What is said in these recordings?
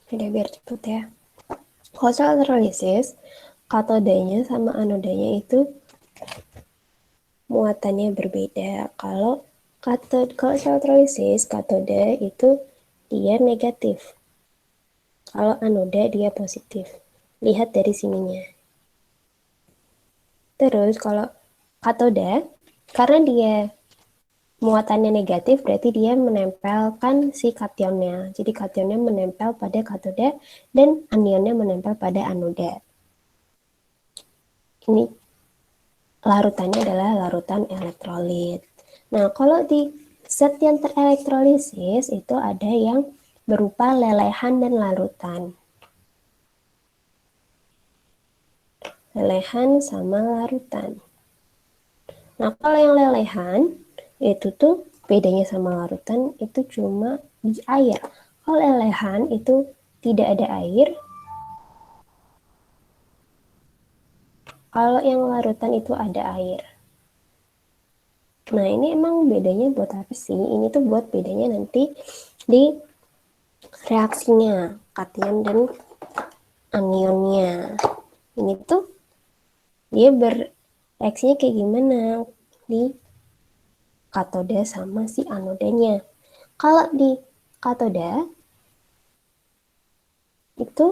Udah biar cepet ya. Kalau soal elektrolisis, katodanya sama anodanya itu muatannya berbeda. Kalau soal elektrolisis, katode itu dia negatif. Kalau anoda dia positif. Lihat dari sininya. Terus kalau katoda, karena dia muatannya negatif, berarti dia menempelkan si kationnya. Jadi kationnya menempel pada katoda dan anionnya menempel pada anoda. Ini larutannya adalah larutan elektrolit. Nah, kalau di zat yang terelektrolisis itu ada yang berupa lelehan dan larutan. Lelehan sama larutan. Nah, kalau yang lelehan itu tuh bedanya sama larutan itu cuma di air. Kalau lelehan itu tidak ada air. Kalau yang larutan itu ada air. Nah, ini emang bedanya buat apa sih? Ini tuh buat bedanya nanti di reaksinya, kation dan anionnya. Ini tuh dia bereaksinya kayak gimana di katoda sama si anodanya. Kalau di katoda itu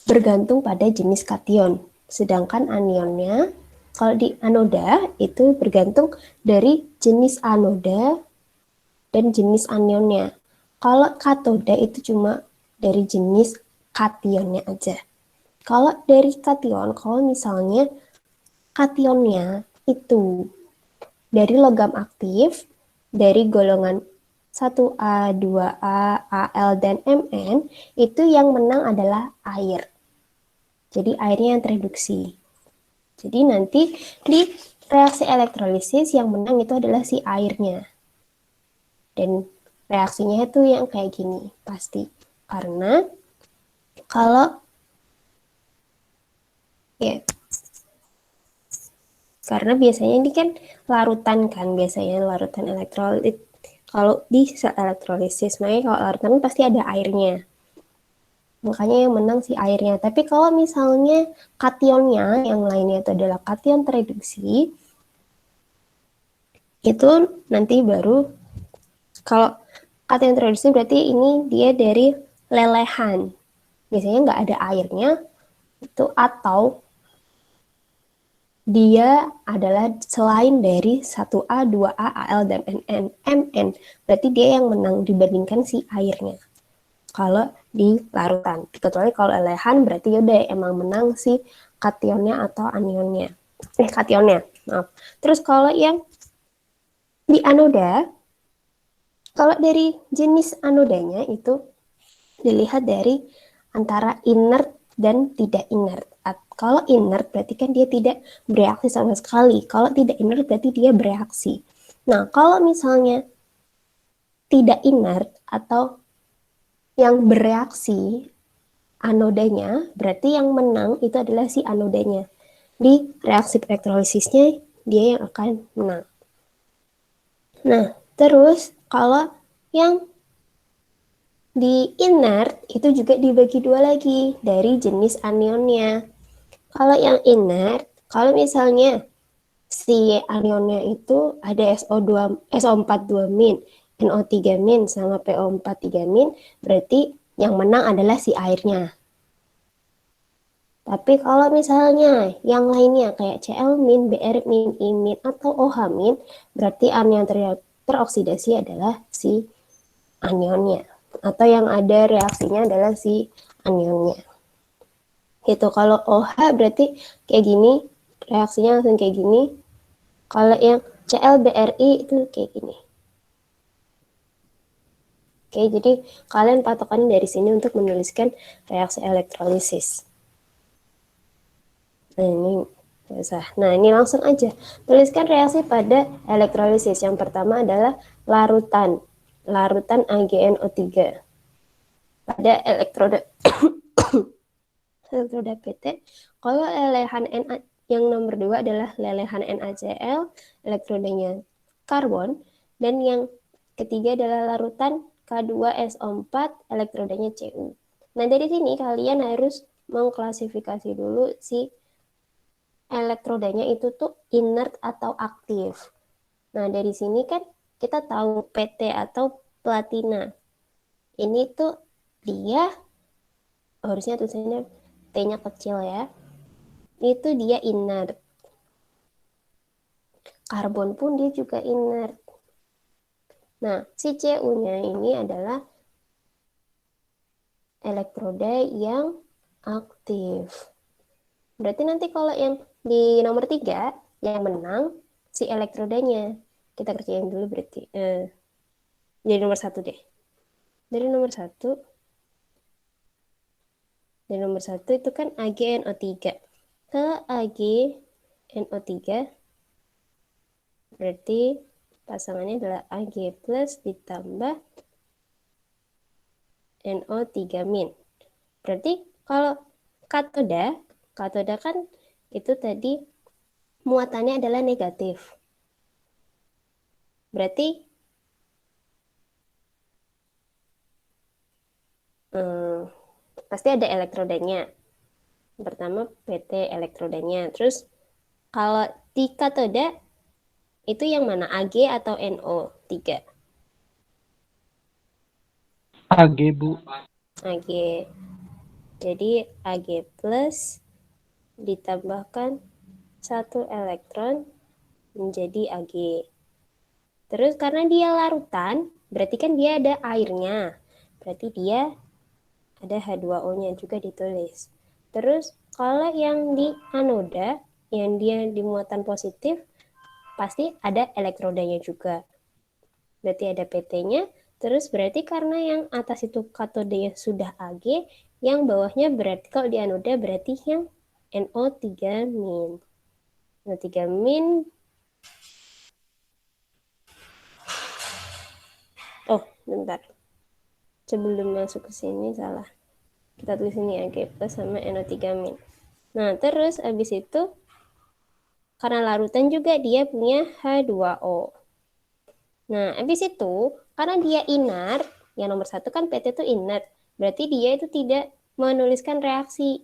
bergantung pada jenis kation. Sedangkan anionnya, kalau di anoda itu bergantung dari jenis anoda dan jenis anionnya. Kalau katoda itu cuma dari jenis kationnya aja. Kalau dari kation, kalau misalnya kationnya itu dari logam aktif, dari golongan 1A, 2A, Al, dan Mn, itu yang menang adalah air. Jadi airnya yang tereduksi. Jadi nanti di reaksi elektrolisis yang menang itu adalah si airnya. Dan reaksinya itu yang kayak gini, pasti. Karena kalau ya karena biasanya ini kan larutan kan, biasanya larutan elektrolit. Kalau di elektrolisis, makanya kalau larutan pasti ada airnya. Makanya yang menang si airnya. Tapi kalau misalnya kationnya, yang lainnya itu adalah kation tereduksi, itu nanti baru kalau kation tereduksi berarti ini dia dari lelehan. Biasanya nggak ada airnya, itu atau dia adalah selain dari 1A, 2A, Al, dan Mn. Berarti dia yang menang dibandingkan si airnya. Kalau di larutan. Kecuali kalau lelehan berarti udah emang menang si kationnya atau anionnya. Kationnya. Maaf. Terus kalau yang di anoda, kalau dari jenis anodanya itu dilihat dari antara inert dan tidak inert. Kalau inert berarti kan dia tidak bereaksi sama sekali. Kalau tidak inert berarti dia bereaksi. Nah, kalau misalnya tidak inert atau yang bereaksi anodanya, berarti yang menang itu adalah si anodanya. Di reaksi elektrolitisnya dia yang akan menang. Nah, terus kalau yang di inert itu juga dibagi dua lagi dari jenis anionnya. Kalau yang inert, kalau misalnya si anionnya itu ada SO2, SO42-, NO3- sama PO43-, berarti yang menang adalah si airnya. Tapi kalau misalnya yang lainnya kayak Cl-, Br-, I-, atau OH-, berarti anion teroksidasi adalah si anionnya. Atau yang ada reaksinya adalah si anionnya. Gitu. Kalau OH berarti kayak gini, reaksinya langsung kayak gini. Kalau yang ClBr-I itu kayak gini. Oke, jadi kalian patokan dari sini untuk menuliskan reaksi elektrolisis. Nah, ini usah. Nah, ini langsung aja. Tuliskan reaksi pada elektrolisis. Yang pertama adalah larutan. Larutan AgNO3. Pada elektroda elektroda PT, kalau lelehan Na yang nomor 2 adalah lelehan NaCl, elektrodanya karbon, dan yang ketiga adalah larutan K2SO4 elektrodanya Cu. Nah, dari sini kalian harus mengklasifikasi dulu si elektrodanya itu tuh inert atau aktif. Nah, dari sini kan kita tahu PT atau platina. Ini tuh dia harusnya tulisannya T-nya kecil ya. Itu dia inert. Karbon pun dia juga inert. Nah, si Cu-nya ini adalah elektroda yang aktif. Berarti nanti kalau yang di nomor 3, yang menang si elektrodanya. Kita kerjain dulu berarti. Jadi nomor 1 deh. Dari nomor 1 itu kan AgNO3. Ke AgNO3 berarti pasangannya adalah Ag plus ditambah NO3 min. Berarti kalau katoda kan itu tadi muatannya adalah negatif. Berarti pasti ada elektrodanya. Pertama PT elektrodanya. Terus kalau di katoda itu yang mana? Ag atau NO3? Ag, Bu. Ag. Jadi Ag plus ditambahkan 1 elektron menjadi Ag. Terus karena dia larutan, berarti kan dia ada airnya. Berarti dia ada H2O-nya juga ditulis. Terus kalau yang di anoda, yang dia di muatan positif, pasti ada elektrodanya juga. Berarti ada PT-nya. Terus berarti karena yang atas itu katodenya sudah Ag, yang bawahnya berarti kalau di anoda berarti yang NO3 min. NO3 min. Oh, bentar. Sebelum masuk ke sini salah. Kita tulis ini Ag plus sama NO3 min. Nah, terus habis itu karena larutan juga dia punya H2O. Nah, habis itu karena dia inert, yang nomor 1 kan PT itu inert, berarti dia itu tidak menuliskan reaksi.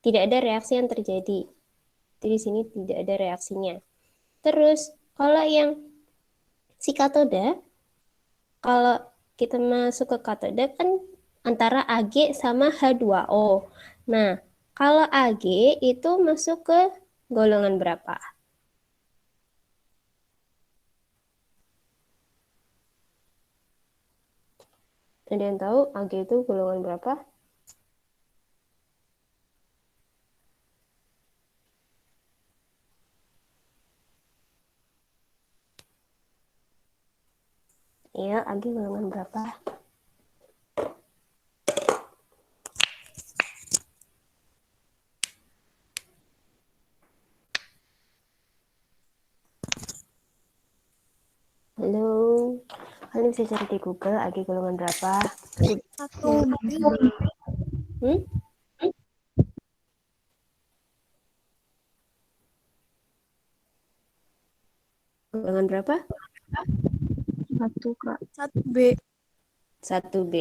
Tidak ada reaksi yang terjadi. Jadi di sini tidak ada reaksinya. Terus kalau yang si katoda, kalau kita masuk ke katoda kan antara Ag sama H2O. Nah, kalau Ag itu masuk ke golongan berapa? Ada yang tahu Ag itu golongan berapa? Iya, Ag golongan berapa? Halo, kalian bisa cari di Google Ag golongan berapa? 1B. Golongan berapa? 1, Kak. 1B. 1B.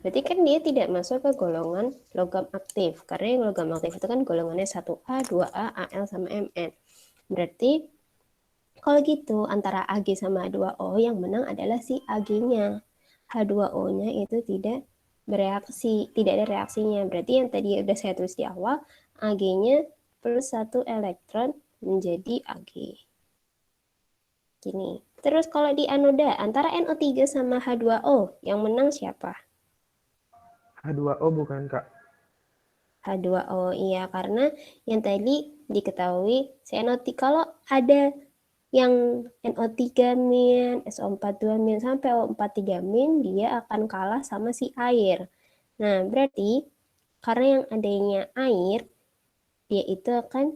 Berarti kan dia tidak masuk ke golongan logam aktif. Karena yang logam aktif itu kan golongannya 1A, 2A, Al, sama Mn. Berarti kalau gitu antara Ag sama H2O yang menang adalah si Ag-nya. H2O-nya itu tidak bereaksi, tidak ada reaksinya. Berarti yang tadi udah saya tulis di awal, Ag-nya plus 1 elektron menjadi Ag. Gini. Terus kalau di anoda, antara NO3 sama H2O, yang menang siapa? H2O bukan, Kak? H2O, iya. Karena yang tadi diketahui, si NO3, kalau ada yang NO3 min, SO42 min, sampai O43 min, dia akan kalah sama si air. Nah, berarti karena yang adanya air, dia itu akan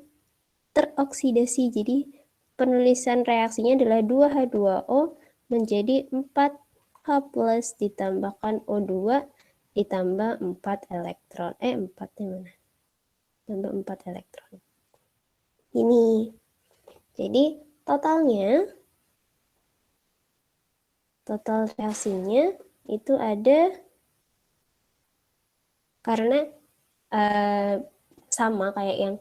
teroksidasi. Jadi, penulisan reaksinya adalah 2H2O menjadi 4H plus ditambahkan O2 ditambah 4 elektron. 4-nya mana? Tambah 4 elektron. Ini. Jadi, total reaksinya itu ada, karena sama kayak yang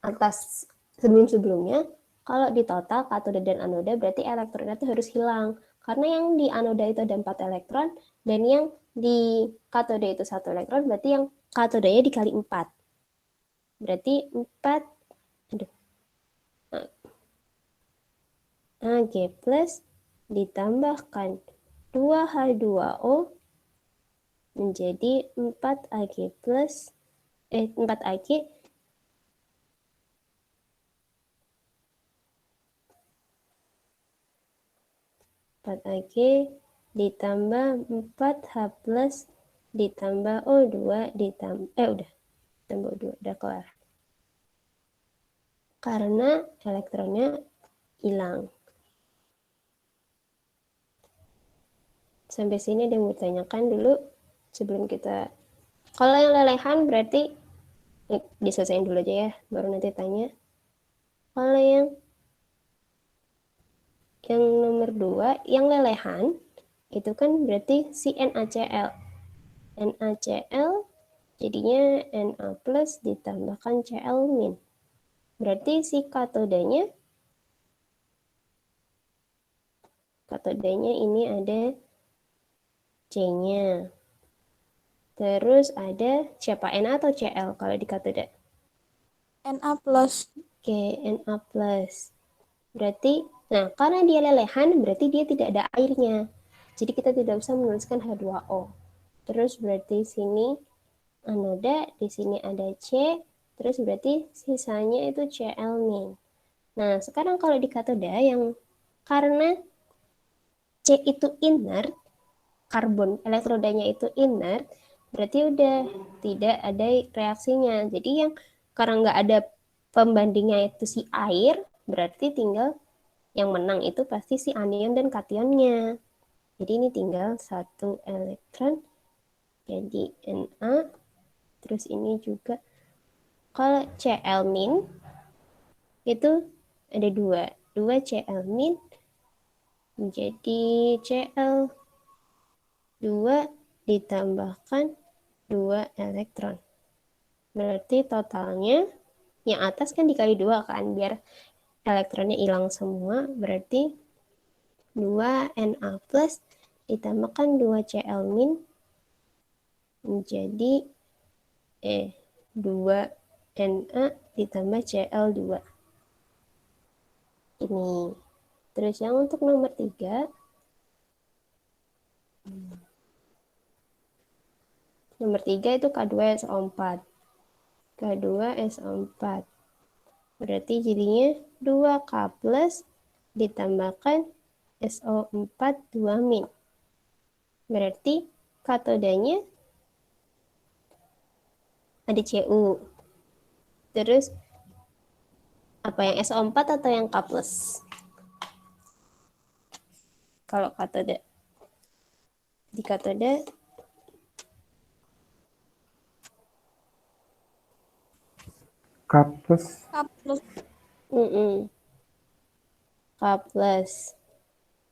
atas sebelum-sebelumnya, kalau di total katode dan anoda berarti elektronnya itu harus hilang. Karena yang di anoda itu ada 4 elektron, dan yang di katode itu 1 elektron, berarti yang katodenya dikali 4. Berarti 4, Ag plus ditambahkan 2H2O menjadi 4Ag plus 4Ag 4Ag ditambah 4H plus ditambah O2 ditambah tambah O2 udah kelar. Karena elektronnya hilang. Sampai sini ada yang mau tanyakan dulu sebelum kita. Kalau yang lelehan berarti diselesain dulu aja ya, baru nanti tanya. Kalau yang nomor 2, yang lelehan itu kan berarti si NaCl. NaCl jadinya Na plus ditambahkan Cl min. Berarti si katodenya ini ada C-nya. Terus ada siapa? Na atau Cl kalau di katode? Na plus. Oke, Na plus. Berarti, nah karena dia lelehan, berarti dia tidak ada airnya. Jadi kita tidak usah menuliskan H2O. Terus berarti sini anoda, di sini ada C, terus berarti sisanya itu Cl min. Nah, sekarang kalau di katoda yang karena C itu inert, karbon elektrodanya itu inert, berarti udah tidak ada reaksinya. Jadi yang karena nggak ada pembandingnya itu si air, berarti tinggal yang menang itu pasti si anion dan kationnya. Jadi ini tinggal 1 elektron, jadi Na, terus ini juga kalau Cl min itu ada 2 Cl min menjadi Cl 2 ditambahkan 2 elektron. Berarti totalnya yang atas kan dikali 2 kan, biar elektronnya hilang semua, berarti 2 Na plus ditambahkan 2 Cl min menjadi 2 Na ditambah Cl2. Ini. Terus yang untuk nomor 3, nomor 3 itu K2SO4. K2SO4. Berarti jadinya 2K plus ditambahkan SO4 2 min. Berarti katodanya ada Cu. Terus apa yang SO4 atau yang K plus? Kalau katode. Di katode K plus. K plus. K plus.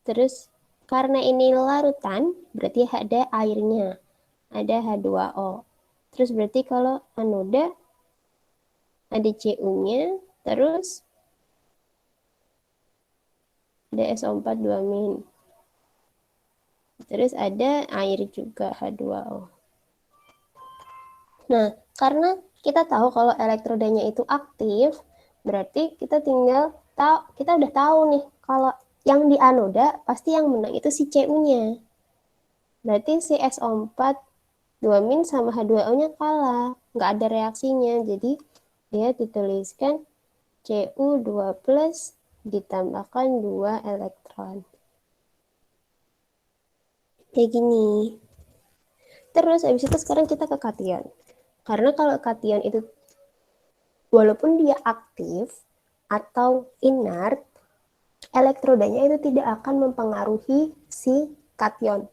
Terus karena ini larutan, berarti ada airnya. Ada H2O. Terus berarti kalau anoda ada Cu-nya, terus ada SO4 2 min. Terus ada air juga H2O. Nah, karena kita tahu kalau elektrodanya itu aktif, berarti kita udah tahu nih kalau yang di anoda pasti yang menang itu si Cu-nya. Berarti si SO4 2 min sama H2O-nya kalah, nggak ada reaksinya. Jadi dia dituliskan Cu2 plus ditambahkan 2 elektron. Kayak gini. Terus habis itu sekarang kita ke kation. Karena kalau kation itu walaupun dia aktif atau inert, elektrodanya itu tidak akan mempengaruhi si kation.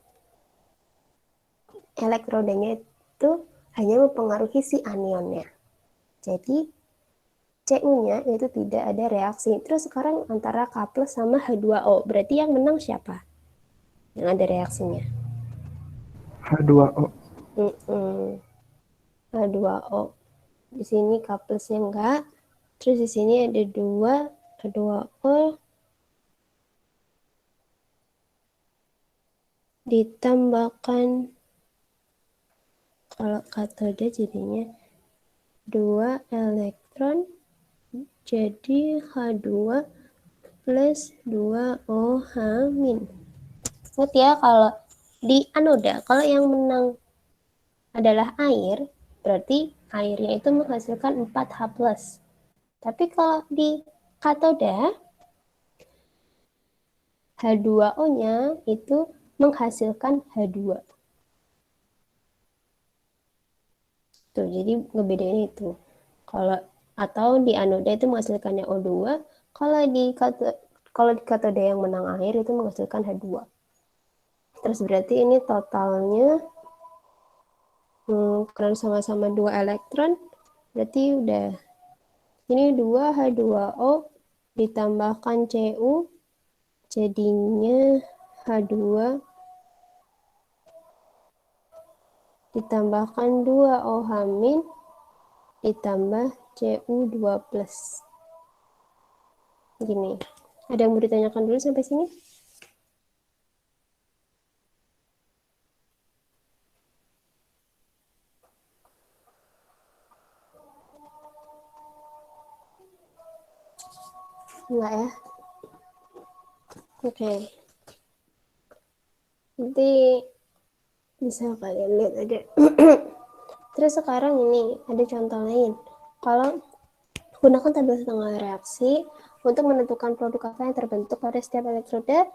Elektrodanya itu hanya mempengaruhi si anionnya. Jadi Cu-nya itu tidak ada reaksi. Terus sekarang antara K plus sama H2O. Berarti yang menang siapa? Yang ada reaksinya. H2O. H2O. Di sini K plusnya enggak. Terus di sini ada 2 H2O ditambahkan, kalau katode jadinya 2 elektron jadi H2 plus 2OH min. Ingat ya, kalau di anoda, kalau yang menang adalah air, berarti airnya itu menghasilkan 4H+. Tapi kalau di katoda, H2O-nya itu menghasilkan H2. Tuh, jadi ngebedain itu. Atau di anoda itu menghasilkannya O2, kalau di katoda yang menang air itu menghasilkan H2. Terus berarti ini totalnya karena sama-sama 2 elektron, berarti udah ini 2 H2O ditambahkan Cu jadinya H2 ditambahkan 2 OH min ditambah Cu2 plus. Gini. Ada yang mau ditanyakan dulu sampai sini? Enggak ya? Oke. Nanti bisa kalian lihat aja. Terus sekarang ini ada contoh lain. Kalau gunakan tabel setengah reaksi untuk menentukan produk apa yang terbentuk pada setiap elektroda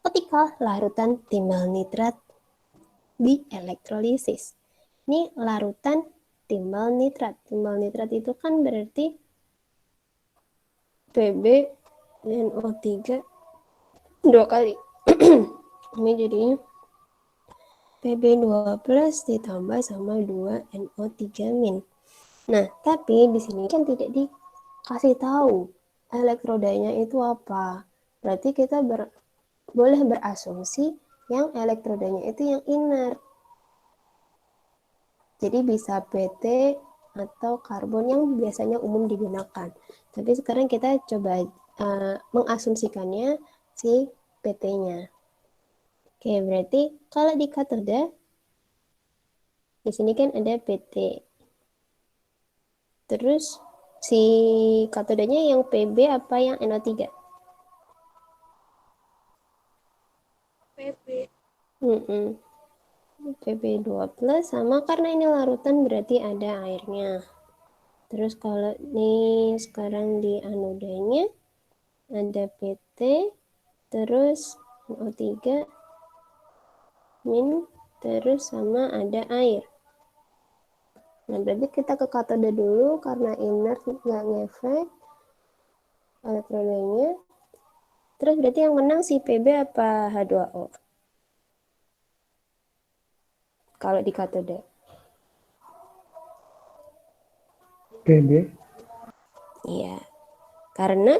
ketika larutan timbal nitrat di elektrolisis. Ini larutan timbal nitrat. Timbal nitrat itu kan berarti Pb NO3 2 kali. Ini jadinya Pb2 plus ditambah sama 2 NO3 min. Nah, tapi di sini kan tidak dikasih tahu elektrodanya itu apa. Berarti kita boleh berasumsi yang elektrodanya itu yang inert. Jadi bisa PT atau karbon yang biasanya umum digunakan. Tapi sekarang kita coba mengasumsikannya si PT-nya. Oke, berarti kalau di katoda, di sini kan ada PT. Terus si katodanya yang Pb apa yang NO3? PB. Pb2 plus sama, karena ini larutan berarti ada airnya. Terus kalau nih sekarang di anodanya ada PT, terus NO3 min, terus sama ada air. Nah, berarti kita ke katoda dulu karena inert nggak ngefek elektrodanya. Terus berarti yang menang si Pb apa H2O? Kalau di katoda. Pb. Iya. Karena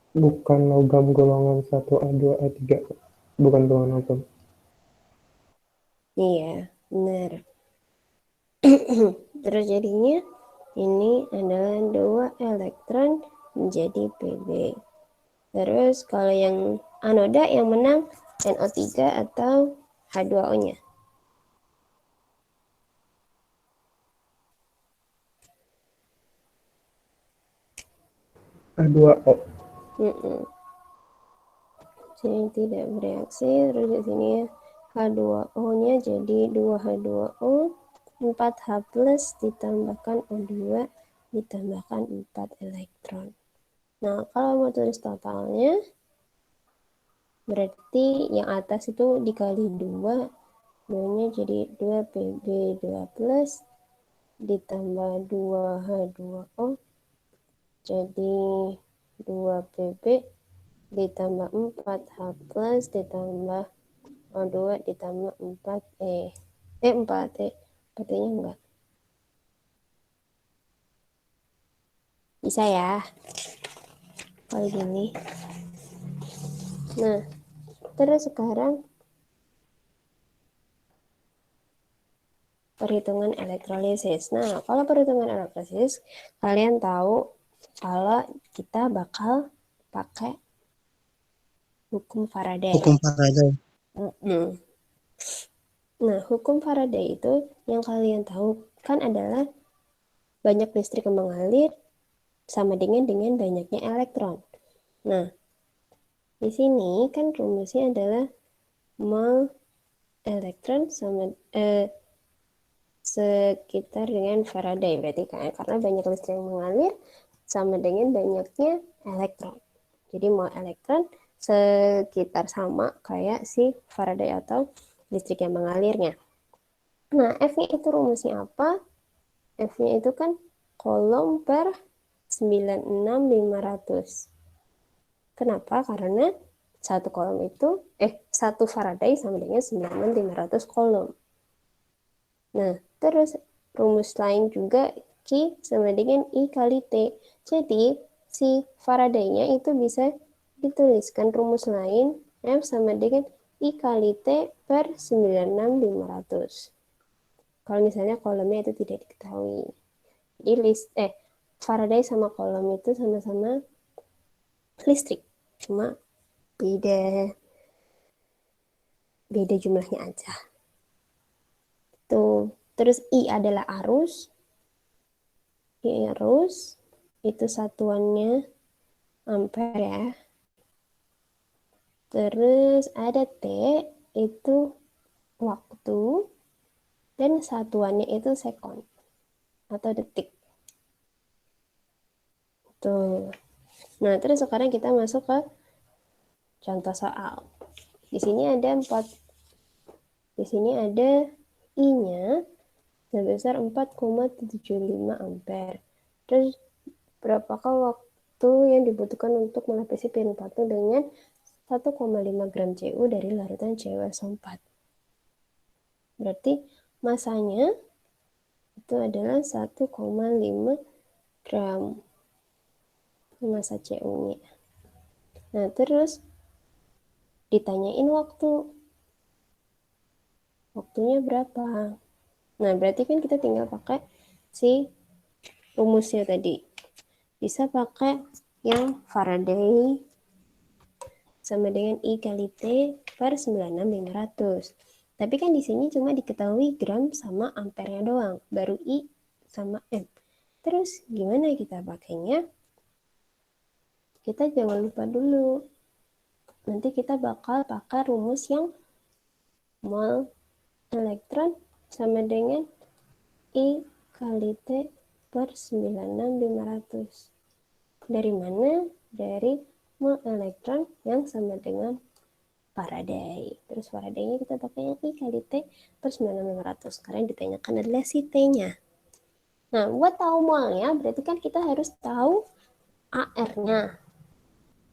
Bukan logam golongan 1A2A3. Bukan golongan logam. iya, benar. Terus jadinya ini adalah 2 elektron menjadi Pb. Terus kalau yang anoda yang menang NO3 atau H2O-nya. H2O. Sini tidak bereaksi, terus di sini H2O-nya jadi 2H2O, 4H plus ditambahkan O2 ditambahkan 4 elektron. Nah, kalau mau tulis totalnya, berarti yang atas itu dikali 2, 2-nya jadi 2 Pb2 plus ditambah 2H2O, jadi 2 Pb ditambah 4H plus ditambah O2 ditambah 4 4-nya enggak. Bisa ya? Kalau gini. Nah, terus sekarang perhitungan elektrolisis. Nah, kalau perhitungan elektrolisis, kalian tahu kalau kita bakal pakai hukum Faraday. Hukum Faraday. Nah, hukum Faraday itu yang kalian tahu kan adalah banyak listrik yang mengalir sama dengan banyaknya elektron. Nah, di sini kan rumusnya adalah mol elektron sama sekitar dengan Faraday, berarti kan karena banyak listrik yang mengalir sama dengan banyaknya elektron. Jadi mol elektron sekitar sama kayak si Faraday atau listrik yang mengalirnya. Nah, F-nya itu rumusnya apa? F-nya itu kan Coulomb per 96500. Kenapa? Karena satu Coulomb itu, satu Faraday sama dengan 96500 Coulomb. Nah, terus rumus lain juga Q sama dengan I kali T. Jadi, si Faraday-nya itu bisa dituliskan rumus lain F sama dengan I kali T per 96500. Kalau misalnya Coulombnya itu tidak diketahui. Jadi Faraday sama Coulomb itu sama-sama listrik, cuma beda jumlahnya aja. Tuh, terus I adalah arus. I arus itu satuannya ampere ya. Terus ada T itu waktu dan satuannya itu sekon atau detik. Tuh. Nah, terus sekarang kita masuk ke contoh soal. Di sini ada I-nya sebesar 4,75 ampere. Terus berapakah waktu yang dibutuhkan untuk melapisi piring patung dengan 1,5 gram Cu dari larutan CuSO4? Berarti masanya itu adalah 1,5 gram massa Cu-nya. Nah, terus ditanyain waktunya berapa. Nah, berarti kan kita tinggal pakai si rumusnya tadi. Bisa pakai yang Faraday sama dengan I kali T per 96500. Tapi kan di sini cuma diketahui gram sama ampernya doang, baru I sama M. Terus gimana kita pakainya? Kita jangan lupa dulu. Nanti kita bakal pakai rumus yang mol elektron sama dengan I kali T per 96500. Dari mana? Dari mol elektron yang sama dengan Faraday. Terus Faraday-nya kita pakai yang I kali T per 96500. Sekarang ditanyakan adalah si T-nya. Nah, buat tahu molnya, berarti kan kita harus tahu AR-nya.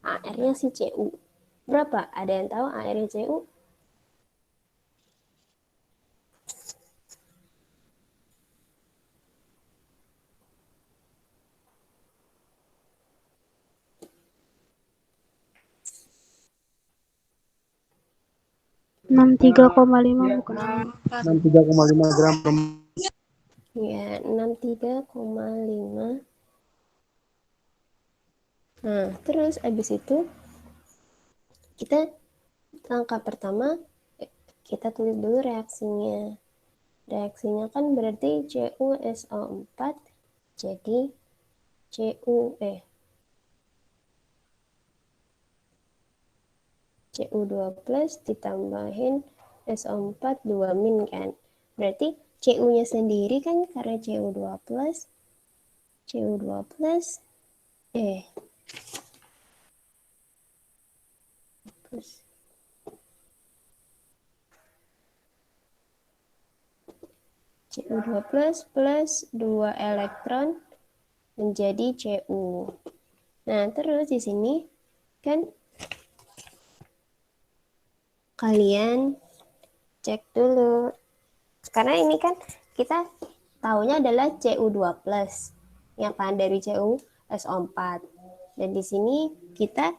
AR-nya si Cu. Berapa? Ada yang tahu AR-nya Cu? Enam tiga koma lima bukan? 63,5 gram. Ya, 63,5. Nah, terus abis itu kita langkah pertama kita tulis dulu reaksinya. Reaksinya kan berarti CuSO4 jadi Cu2 plus ditambahin SO4 2 min kan. Berarti Cu-nya sendiri kan karena Cu2 plus Cu2 plus 2 elektron menjadi Cu. Nah, terus di sini kan kalian cek dulu. Karena ini kan kita tahunya adalah Cu2 plus. Ya kan, dari CuSO4. Dan di sini kita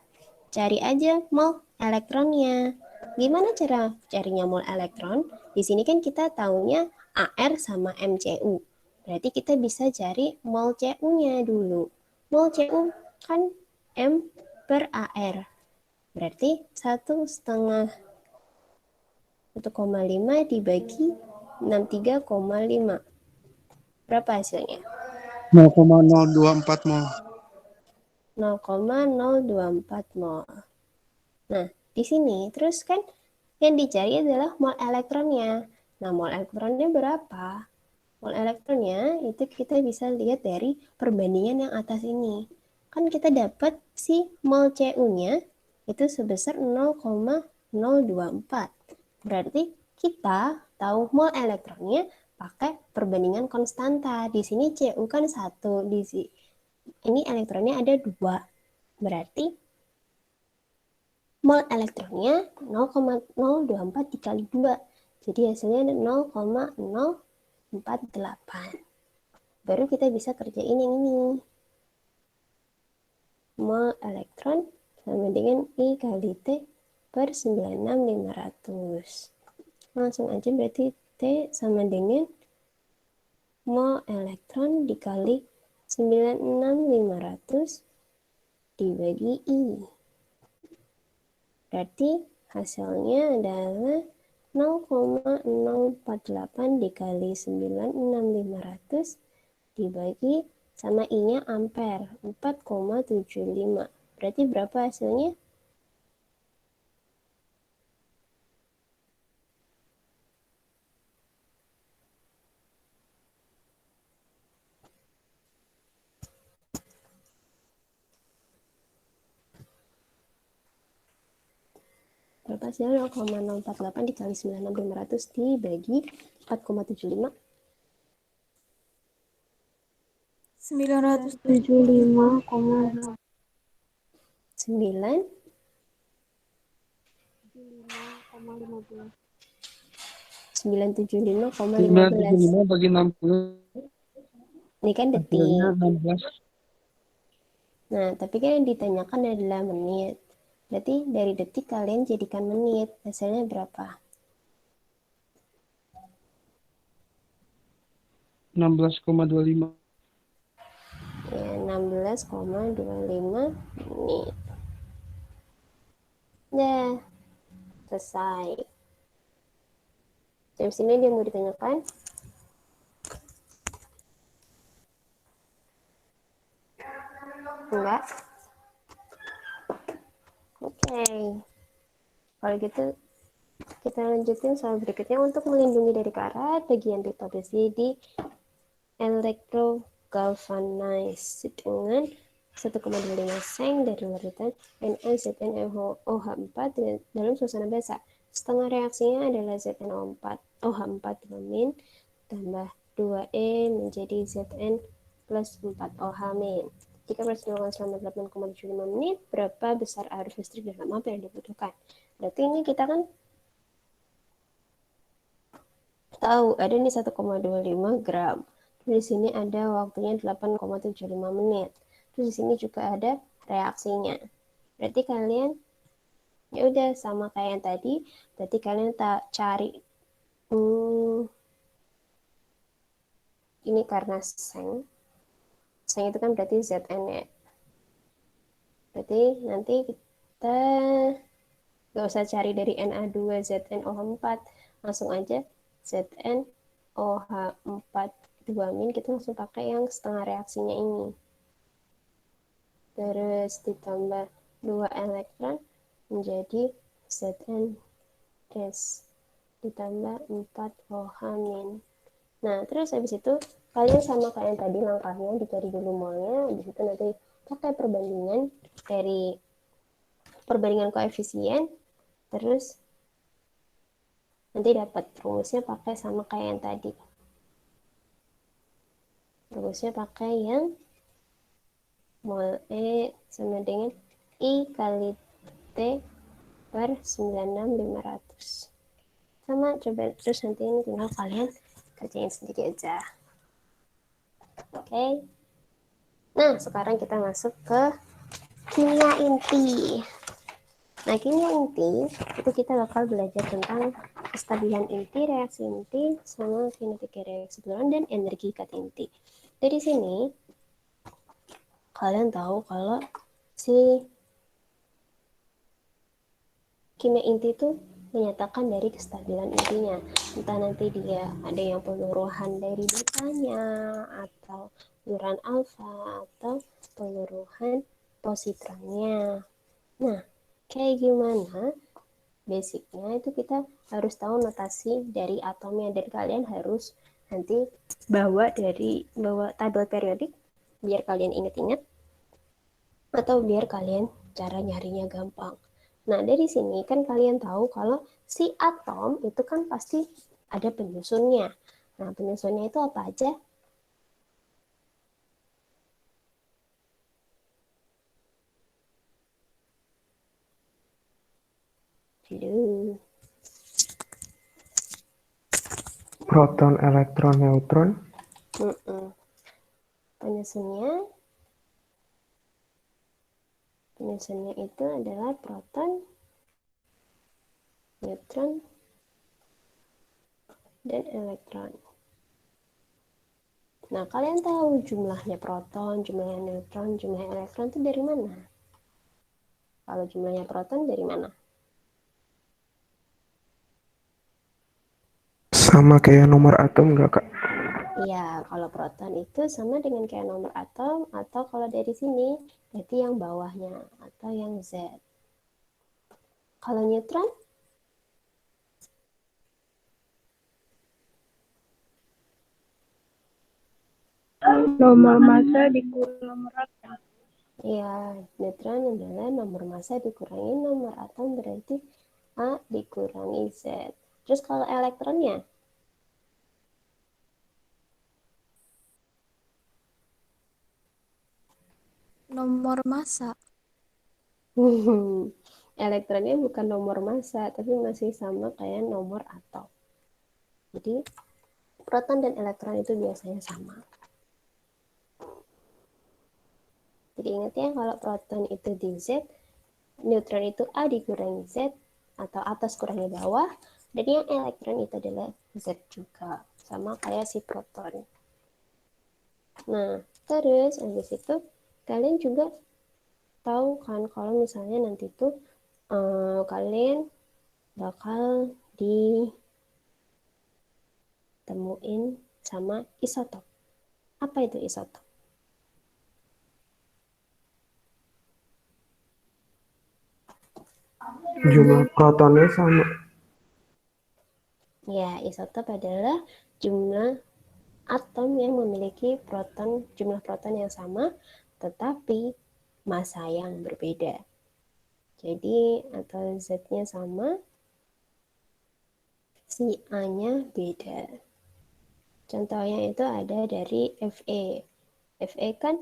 cari aja mol elektronnya. Gimana cara carinya mol elektron? Di sini kan kita tahunya AR sama MCU. Berarti kita bisa cari mol CU-nya dulu. Mol CU kan M per AR. Berarti 1,5 dibagi 63,5. Berapa hasilnya? 0,024 mol. 0,024 mol. Nah, di sini terus kan yang dicari adalah mol elektronnya. Nah, mol elektronnya berapa? Mol elektronnya itu kita bisa lihat dari perbandingan yang atas ini. Kan kita dapat si mol CU-nya itu sebesar 0,024. Berarti kita tahu mol elektronnya pakai perbandingan konstanta. Di sini CU kan 1, di sini ini elektronnya ada 2. Berarti mol elektronnya 0,024 dikali 2. Jadi hasilnya 0,048. Baru kita bisa kerjain yang ini. Mol elektron sama dengan I kali T per 96500. Langsung aja berarti T sama dengan mol elektron dikali 96500 dibagi I. Berarti hasilnya adalah 0,048 dikali 96500 dibagi sama I-nya ampere, 4,75. Berarti berapa hasilnya? Berapa hasilnya? 0,048 dikali 96500 dibagi 4,75. 975,8. 9 975,15. 975 bagi 60. Ini kan Hasilnya detik. 16. Nah, tapi kan yang ditanyakan adalah menit. Berarti dari detik kalian jadikan menit. Hasilnya berapa? 16,25. Ya, 16,25 menit. Nah, selesai. Jam sini dia mau ditanyakan? Enggak? Oke. Kalau gitu, kita lanjutin soal berikutnya. Untuk melindungi dari karat, bagian pipa besi di elektrogalvanized dengan 1,25 seng dari larutan NaZnOH4 dalam suasana basah. Setengah reaksinya adalah ZnO4 OH4 tambah 2E menjadi Zn plus 4OH-. Jika proses dilakukan selama 8,75 menit, berapa besar arus listrik dalam apa yang dibutuhkan? Berarti ini kita kan tahu ada nih 1,25 gram. Di sini ada waktunya 8,75 menit. Terus di sini juga ada reaksinya. Berarti kalian ya udah sama kayak yang tadi. Berarti kalian cari ini karena seng. Seng itu kan berarti Zn ya. Berarti nanti kita nggak usah cari dari Na2 ZnOH4, langsung aja ZnOH4 2- kita langsung pakai yang setengah reaksinya ini. Terus ditambah 2 elektron menjadi Zn dash ditambah 4 OH-. Nah, terus habis itu kalian sama kayak yang tadi langkahnya, dicari dulu molnya, habis itu nanti pakai perbandingan dari perbandingan koefisien, terus nanti dapat rumusnya pakai sama kayak yang tadi. Rumusnya pakai yang mol E sama dengan I kali T per 96500. Sama, coba terus nanti ini tinggal kalian kerjain sendiri aja. Oke. Nah, sekarang kita masuk ke kimia inti. Nah, kimia inti itu kita bakal belajar tentang kestabilan inti, reaksi inti, sama kinetika reaksi keseluruhan, dan energi ikat inti. Dari sini, kalian tahu kalau si kimia inti itu menyatakan dari kestabilan intinya. Entah nanti dia ada yang peluruhan dari betanya, atau peluruhan alfa, atau peluruhan positronnya. Nah, kayak gimana? Basicnya itu kita harus tahu notasi dari atomnya, dan kalian harus nanti bawa tabel periodik biar kalian ingat-ingat, atau biar kalian cara nyarinya gampang. Nah, dari sini kan kalian tahu kalau si atom itu kan pasti ada penyusunnya. Nah, penyusunnya itu apa aja? Halo. Proton, elektron, neutron. Penyusunnya itu adalah proton, neutron, dan elektron. Nah, kalian tahu jumlahnya proton, jumlahnya neutron, jumlahnya elektron itu dari mana? Kalau jumlahnya proton dari mana? Sama kayak nomor atom nggak, Kak? Iya, kalau proton itu sama dengan kayak nomor atom, atau kalau dari sini berarti yang bawahnya atau yang Z. Kalau neutron? Nomor massa dikurang nomor atom. Iya, neutron adalah nomor massa dikurangi nomor atom, berarti A dikurangi Z. Terus kalau elektronnya? Nomor massa. Elektronnya bukan nomor massa, tapi masih sama kayak nomor atom. Jadi, proton dan elektron itu biasanya sama. Jadi ingat ya, kalau proton itu di Z, neutron itu A dikurangi Z, atau atas kurangi bawah, dan yang elektron itu adalah Z juga, sama kayak si proton. Nah, terus habis itu kalian juga tahu kan kalau misalnya nanti tuh kalian bakal ditemuin sama isotop. Apa itu isotop? Jumlah protonnya sama. Ya, isotop adalah jumlah atom yang memiliki jumlah proton yang sama, tetapi massa yang berbeda. Jadi, atau Z-nya sama, si A-nya beda. Contohnya itu ada dari Fe. Fe kan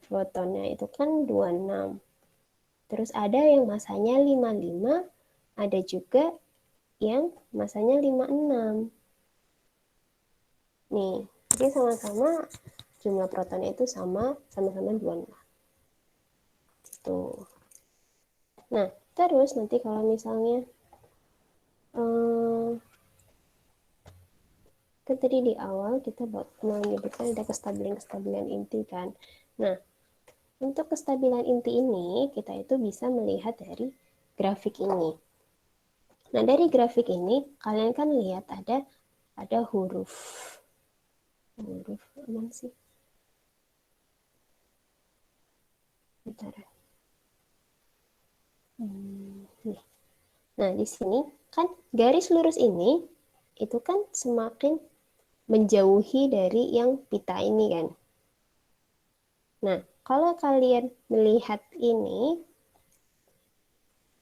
protonnya itu kan 26. Terus ada yang masanya 55, ada juga yang masanya 56. Nih, jadi sama-sama jumlah protonnya itu sama-sama 26. Tuh. Nah, terus nanti kalau misalnya kan tadi di awal kita menyebutkan ada kestabilan inti kan. Nah, untuk kestabilan inti ini kita itu bisa melihat dari grafik ini. Nah, dari grafik ini kalian kan lihat ada huruf apa sih? Bentar. Nih. Nah, di sini kan garis lurus ini itu kan semakin menjauhi dari yang pita ini kan. Nah, kalau kalian melihat ini,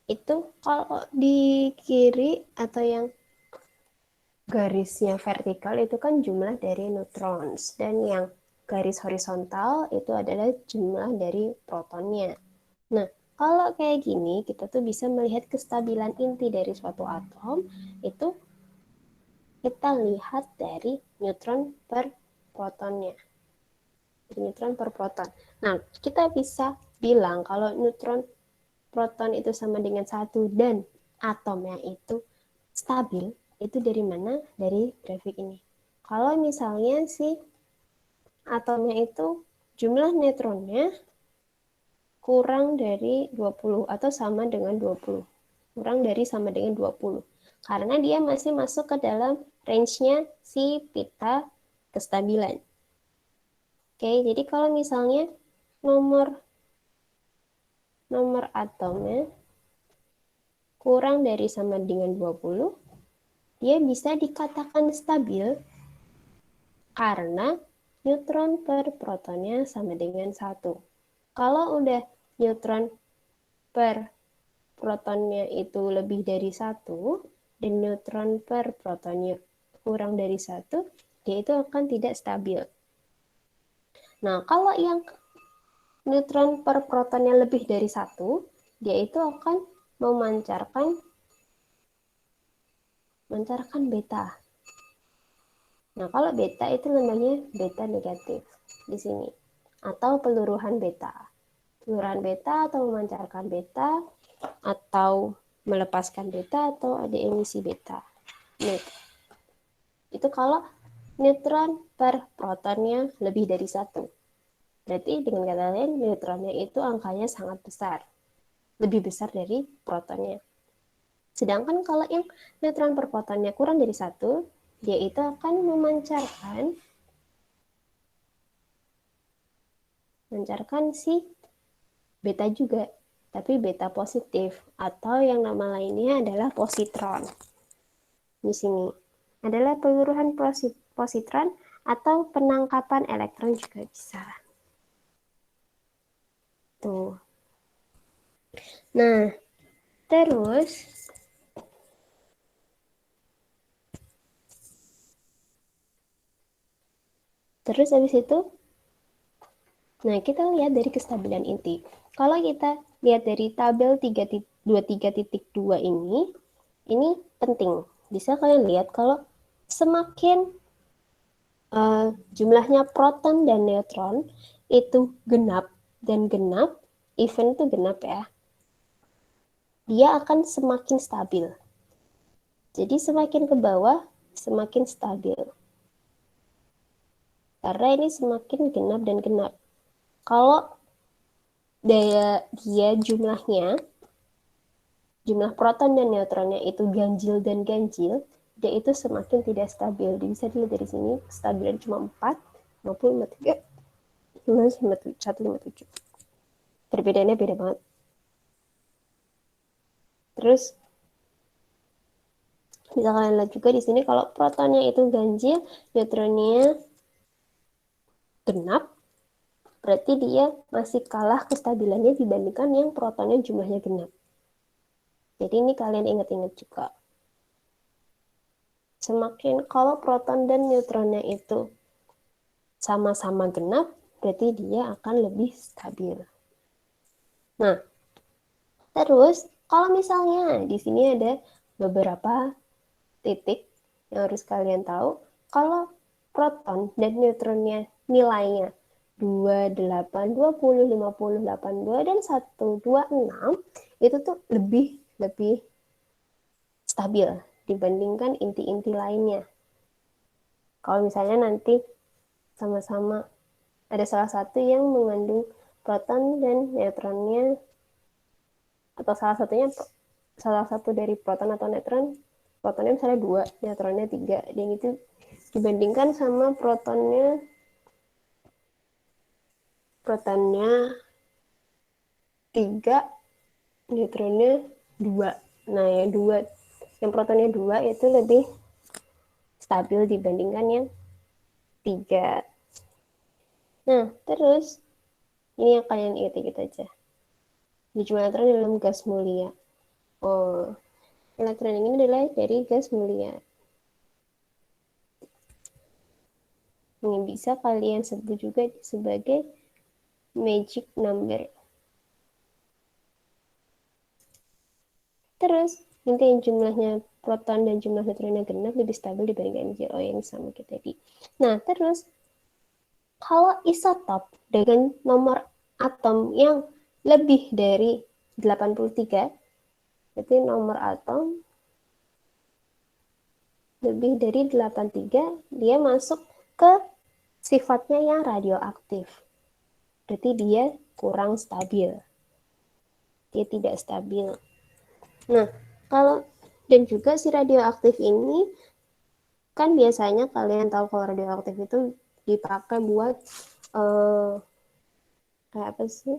itu kalau di kiri atau yang garisnya vertikal itu kan jumlah dari neutrons, dan yang garis horizontal itu adalah jumlah dari protonnya. Nah, kalau kayak gini, kita tuh bisa melihat kestabilan inti dari suatu atom, itu kita lihat dari neutron per protonnya. Neutron per proton. Nah, kita bisa bilang kalau neutron proton itu sama dengan 1 dan atomnya itu stabil itu dari mana? Dari grafik ini. Kalau misalnya si atomnya itu jumlah neutronnya kurang dari 20 atau sama dengan 20. Kurang dari sama dengan 20. Karena dia masih masuk ke dalam range-nya si pita kestabilan. Oke, jadi kalau misalnya nomor atomnya kurang dari sama dengan 20, dia bisa dikatakan stabil karena neutron per protonnya sama dengan 1. Kalau udah neutron per protonnya itu lebih dari 1 dan neutron per protonnya kurang dari 1, dia itu akan tidak stabil. Nah, kalau yang neutron per protonnya lebih dari 1, dia itu akan memancarkan beta. Nah, kalau beta itu namanya beta negatif di sini. Atau peluruhan beta. Peluruhan beta atau memancarkan beta, atau melepaskan beta, atau ada emisi beta. Nah, itu kalau neutron per protonnya lebih dari 1. Berarti dengan kata lain, neutronnya itu angkanya sangat besar. Lebih besar dari protonnya. Sedangkan kalau yang neutron per protonnya kurang dari 1, dia itu akan memancarkan si beta juga, tapi beta positif, atau yang nama lainnya adalah positron. Di sini adalah peluruhan positron atau penangkapan elektron juga bisa. Tuh. Nah, terus habis itu, nah kita lihat dari kestabilan inti. Kalau kita lihat dari tabel 23.2 ini penting. Bisa kalian lihat kalau semakin jumlahnya proton dan neutron itu genap dan genap, even itu genap ya, dia akan semakin stabil. Jadi semakin ke bawah, semakin stabil. Karena ini semakin genap dan genap. Kalau dia jumlah proton dan neutronnya itu ganjil dan ganjil, dia itu semakin tidak stabil. Bisa dilihat dari sini, kestabilan cuma 4, 50, 53, 157. Perbedaannya beda banget. Terus bisa kalian lihat juga di sini kalau protonnya itu ganjil, neutronnya genap, berarti dia masih kalah kestabilannya dibandingkan yang protonnya jumlahnya genap. Jadi ini kalian ingat-ingat juga. Semakin kalau proton dan neutronnya itu sama-sama genap, berarti dia akan lebih stabil. Nah, terus kalau misalnya di sini ada beberapa titik yang harus kalian tahu, kalau proton dan neutronnya nilainya 28, 20, 50, 82, dan 126, itu tuh lebih stabil dibandingkan inti-inti lainnya. Kalau misalnya nanti sama-sama ada salah satu yang mengandung proton dan neutronnya, atau salah satu dari proton atau neutron, protonnya misalnya 2, neutronnya 3, dan itu dibandingkan sama protonnya 3, neutronnya 2. Nah, yang protonnya 2 itu lebih stabil dibandingkan yang 3. Nah, terus ini yang kalian ingat aja. Jumlah elektron dalam gas mulia. Oh, elektron ini adalah dari gas mulia. Ini bisa kalian sebut juga sebagai magic number. Terus, nanti yang jumlahnya proton dan jumlah neutronnya genap lebih stabil dibandingkan energi yang sama kita tadi. Nah, terus kalau isotop dengan nomor atom yang lebih dari 83, berarti nomor atom lebih dari 83, dia masuk ke sifatnya yang radioaktif. Berarti dia kurang stabil. Dia tidak stabil. Nah, kalau dan juga si radioaktif ini kan biasanya kalian tahu kalau radioaktif itu dipakai buat kayak apa sih?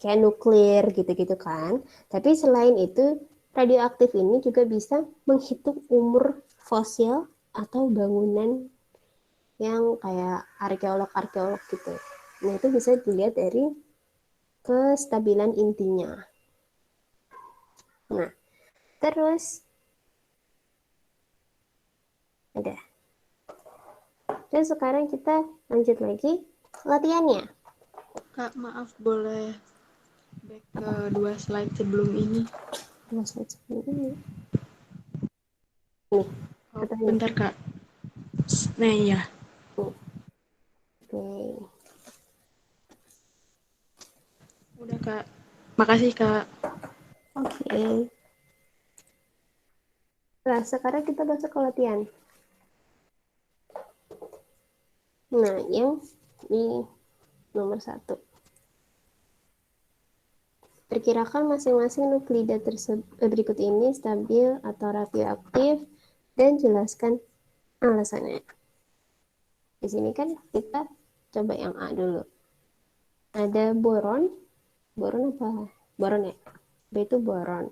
Kayak nuklir gitu-gitu kan. Tapi selain itu, radioaktif ini juga bisa menghitung umur fosil atau bangunan yang kayak arkeolog-arkeolog gitu. Nah, itu bisa dilihat dari kestabilan intinya. Nah, terus ada. Dan sekarang kita lanjut lagi latihannya. Kak, maaf boleh back ke 2 slide sebelum ini? Dua slide sebelum ini. Nih, Oh, atau ini. bentar Kak. Nah iya. Oke. Udah Kak. Makasih Kak. Oke. Nah, sekarang kita masuk ke latihan. Nah, yang di nomor 1. Perkirakan masing-masing nuklida berikut ini stabil atau radioaktif dan jelaskan alasannya. Di sini kan kita coba yang A dulu. Ada boron. Boron apa? Boron ya? B itu boron.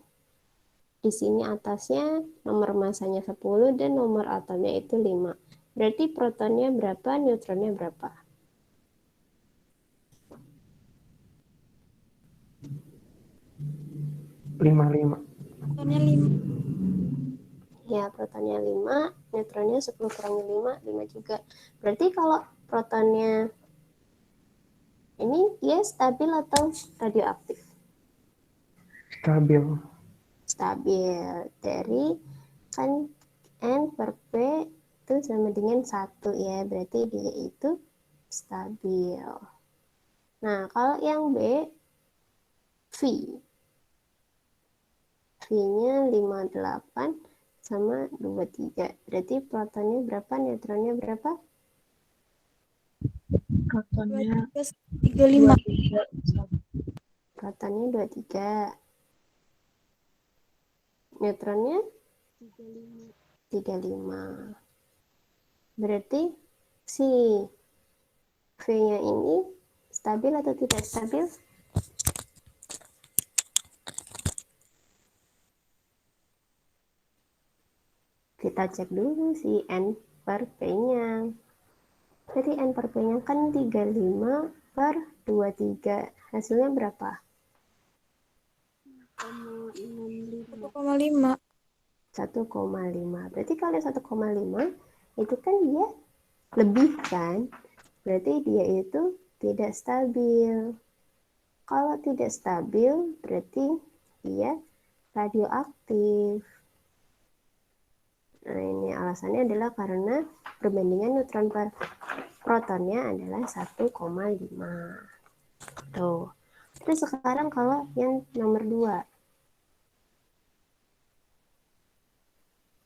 Di sini atasnya nomor masanya 10 dan nomor atomnya itu 5. Berarti protonnya berapa, neutronnya berapa? 55. Protonnya 5. Ya, protonnya 5, neutronnya 10 kurangi 5, 5 juga. Berarti kalau protonnya ini dia stabil atau radioaktif? Stabil. Stabil. Dari kan N per P itu sama dengan 1 ya. Berarti dia itu stabil. Nah, kalau yang B, V. V-nya 58 sama 23. Berarti protonnya berapa, neutronnya berapa? Protonnya 35. 23. Protonnya 23. Neutronnya 35. Berarti si V-nya ini stabil atau tidak stabil? Kita cek dulu si N per P-nya. Jadi N per P-nya kan 35 per 23. Hasilnya berapa? 1,5. 1,5. Berarti kalau 1,5 itu kan dia lebih kan? Berarti dia itu tidak stabil. Kalau tidak stabil berarti dia radioaktif. Nah, ini alasannya adalah karena perbandingan neutron per protonnya adalah 1,5. Tuh. Terus sekarang kalau yang nomor 2.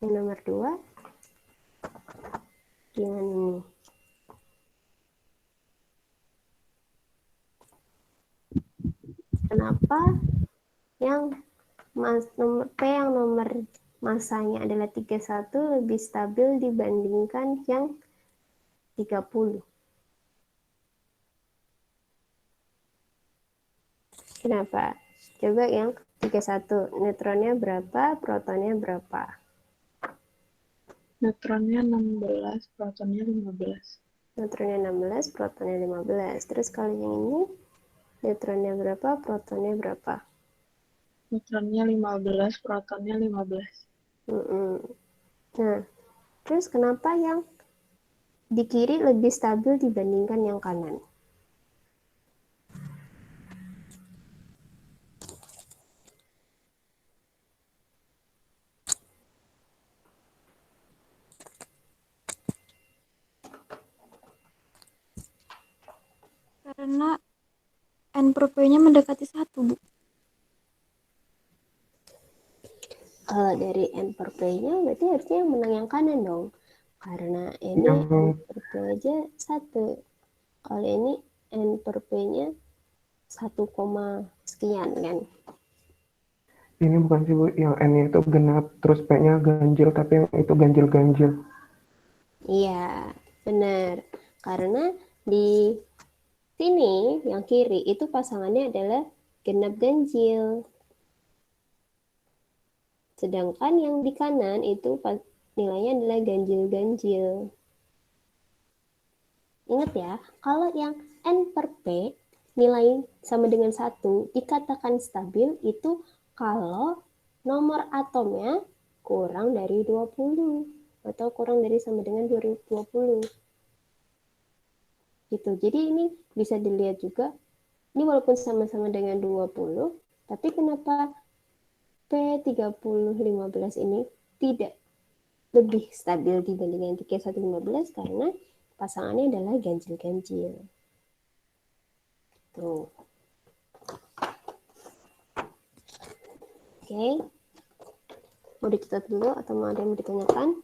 Yang nomor 2 gimana nih? Kenapa yang nomor P yang nomor masanya adalah 31 lebih stabil dibandingkan yang 30? Kenapa? Coba yang 31. Neutronnya berapa, protonnya berapa? Neutronnya 16, protonnya 15. Neutronnya 16, protonnya 15. Terus kalau yang ini, neutronnya berapa, protonnya berapa? Neutronnya 15, protonnya 15. Nah, terus kenapa yang di kiri lebih stabil dibandingkan yang kanan? Karena N per P-nya mendekati 1, Bu. Kalau dari N per P-nya berarti harusnya yang menang yang kanan dong. Karena ini Yang N per P aja 1. Kalau ini N per P-nya 1, sekian kan. ini bukan sih Bu, yang N-nya itu genap, terus P-nya ganjil, tapi yang itu ganjil-ganjil. Iya, benar. Karena di sini yang kiri itu pasangannya adalah genap ganjil. Sedangkan yang di kanan itu nilainya adalah ganjil-ganjil. Ingat ya, kalau yang N per P nilai sama dengan 1 dikatakan stabil itu kalau nomor atomnya kurang dari 20 atau kurang dari sama dengan 20. Gitu. Jadi ini bisa dilihat juga, ini walaupun sama-sama dengan 20, tapi kenapa P3015 ini tidak lebih stabil dibandingkan 3115 karena pasangannya adalah ganjil-ganjil. Tuh. Oke. Mau dicatat dulu atau mau ada yang mau ditanyakan?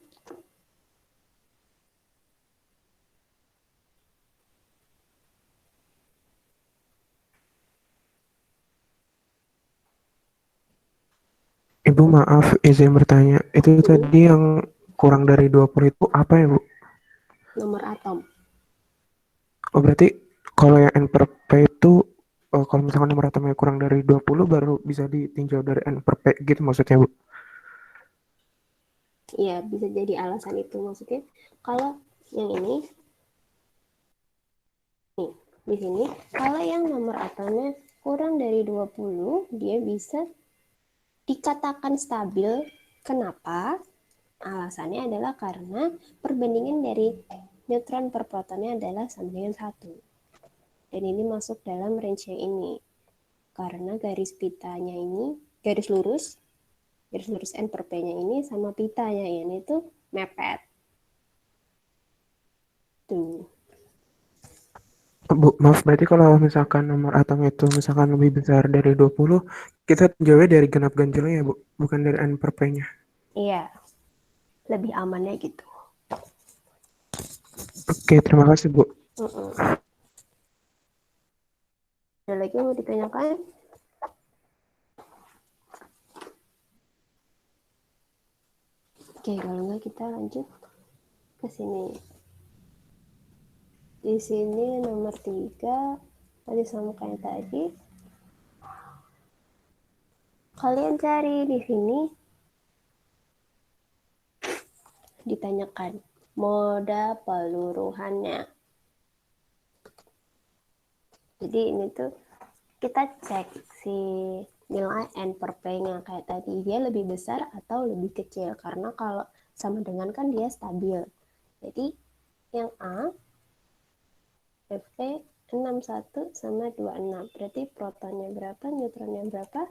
Ibu maaf, izin bertanya. Itu tadi yang kurang dari 20 itu apa ya Bu? Nomor atom. Oh berarti kalau yang N per P itu, kalau misalkan nomor atomnya kurang dari 20 baru bisa ditinjau dari N per P gitu maksudnya Bu? Iya, bisa jadi alasan itu maksudnya. Kalau yang ini, nih, di sini, kalau yang nomor atomnya kurang dari 20, dia bisa dikatakan stabil. Kenapa? Alasannya adalah karena perbandingan dari neutron per protonnya adalah sama dengan 1. Dan ini masuk dalam range yang ini. Karena garis pitanya ini, garis lurus N per P-nya ini sama pitanya ini tuh mepet. Tuh. Bu, maaf berarti kalau misalkan nomor atom itu misalkan lebih besar dari 20, kita tinjaunya dari genap ganjilnya ya Bu, bukan dari N per P-nya. Iya, lebih amannya gitu. Oke, terima kasih Bu. Ada lagi yang mau ditanyakan? Oke, kalau enggak kita lanjut ke sini. Di sini nomor 3, tadi sama kayak tadi. Kalian cari di sini ditanyakan moda peluruhannya. Jadi ini tuh kita cek si nilai N per P-nya kayak tadi, dia lebih besar atau lebih kecil, karena kalau sama dengan kan dia stabil. Jadi yang A, Fe 61 sama 26, berarti protonnya berapa, neutronnya berapa?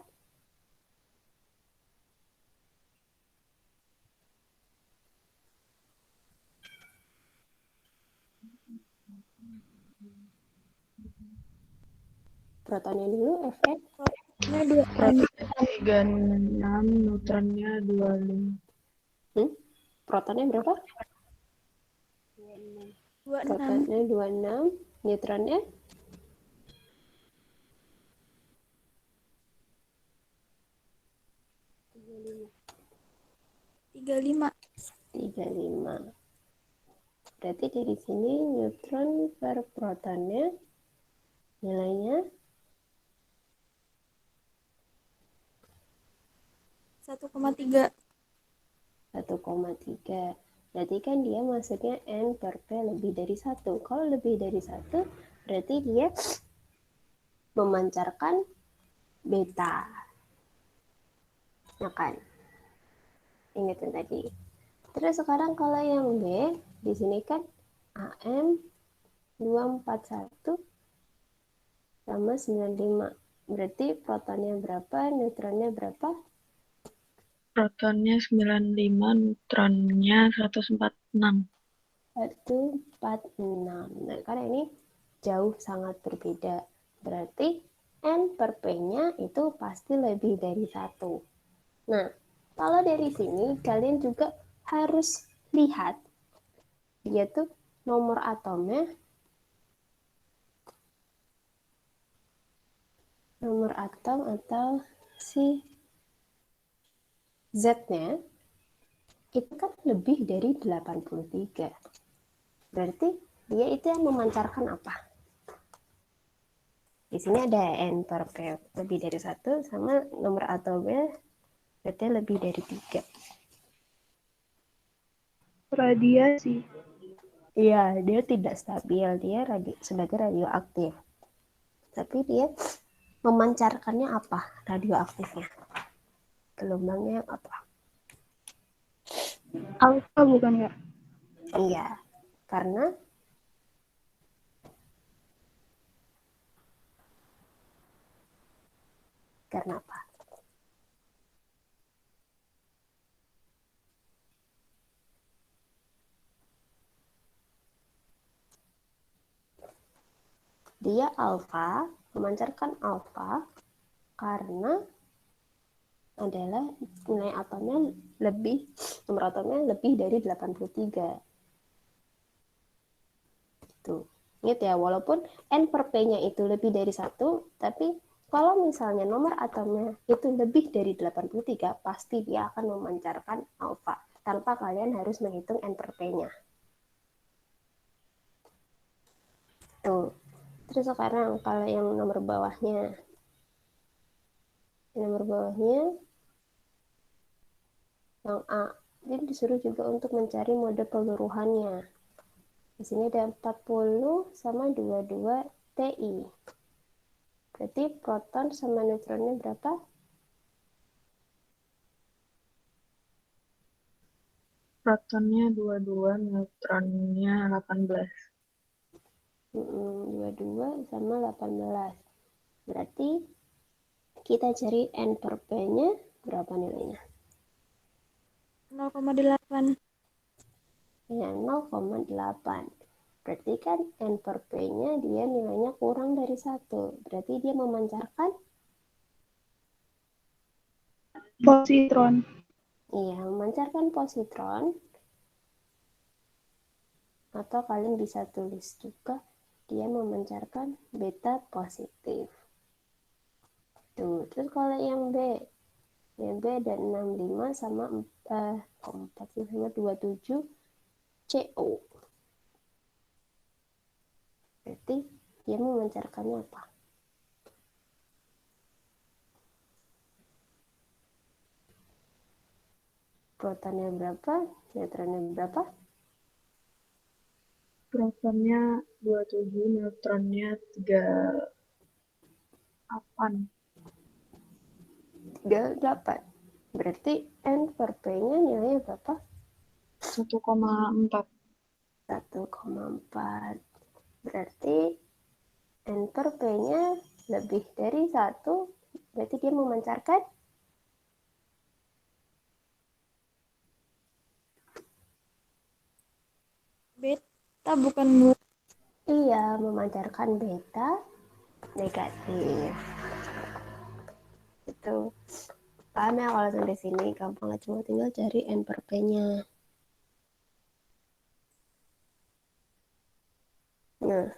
Protonnya dulu, Fe. Ini 26. 36, neutronnya 25. Protonnya berapa? 26. Protonnya 26, neutronnya 35. 35. Berarti dari sini neutron per protonnya nilainya 1,3. 1,3. Berarti kan dia maksudnya N per P lebih dari 1. Kalau lebih dari 1, berarti dia memancarkan beta. Ya kan? Ingatin tadi. Terus sekarang kalau yang B, di sini kan AM 241 sama 95. Berarti protonnya berapa, neutronnya berapa? Protonnya 95, neutronnya 146. 146. Nah, karena ini jauh sangat berbeda. Berarti N per P-nya itu pasti lebih dari 1. Nah, Kalau dari sini kalian juga harus lihat dia tuh nomor atomnya, nomor atom atau si Z-nya itu kan lebih dari 83. Berarti dia itu yang memancarkan apa? Di sini ada N per P lebih dari 1 sama nomor atomnya berarti lebih dari 3. Radiasi. Iya, dia tidak stabil, dia sebagai radioaktif. Tapi dia memancarkannya apa radioaktifnya? Gelombangnya apa? Alfa bukan ya? Iya, karena apa? Dia alfa, memancarkan alfa karena adalah nilai atomnya nomor atomnya lebih dari 83. Tuh. Ingat ya, walaupun N per P-nya itu lebih dari 1, tapi kalau misalnya nomor atomnya itu lebih dari 83, pasti dia akan memancarkan alfa, tanpa kalian harus menghitung N per P-nya. Tuh. Terus sekarang kalau yang nomor bawahnya yang A, jadi disuruh juga untuk mencari mode peluruhannya. Di sini ada 40 sama 22 Ti. Berarti proton sama neutronnya berapa? Protonnya 22, neutronnya 18. 22 sama 18. Berarti kita cari N per P-nya berapa nilainya? 0,8. Ya, 0,8. Berarti kan N per P-nya dia nilainya kurang dari 1. Berarti dia memancarkan? Positron. Iya, memancarkan positron. Atau kalian bisa tulis juga dia memancarkan beta positif. Tuh, terus kalau yang B ada 65 sama 4 sama 27 CO. Berarti dia memancarkannya apa? Protonnya berapa? Neutronnya berapa? Protonnya 27, neutronnya 38. 38. Berarti N per P-nya nilainya berapa? 1,4. 1,4. Berarti N per P-nya lebih dari 1. Berarti dia memancarkan? Beta bukan mu. Iya, memancarkan beta negatif. Itu paham ya kalau sampai sini gampang aja, cuma tinggal cari N per P-nya. Nah,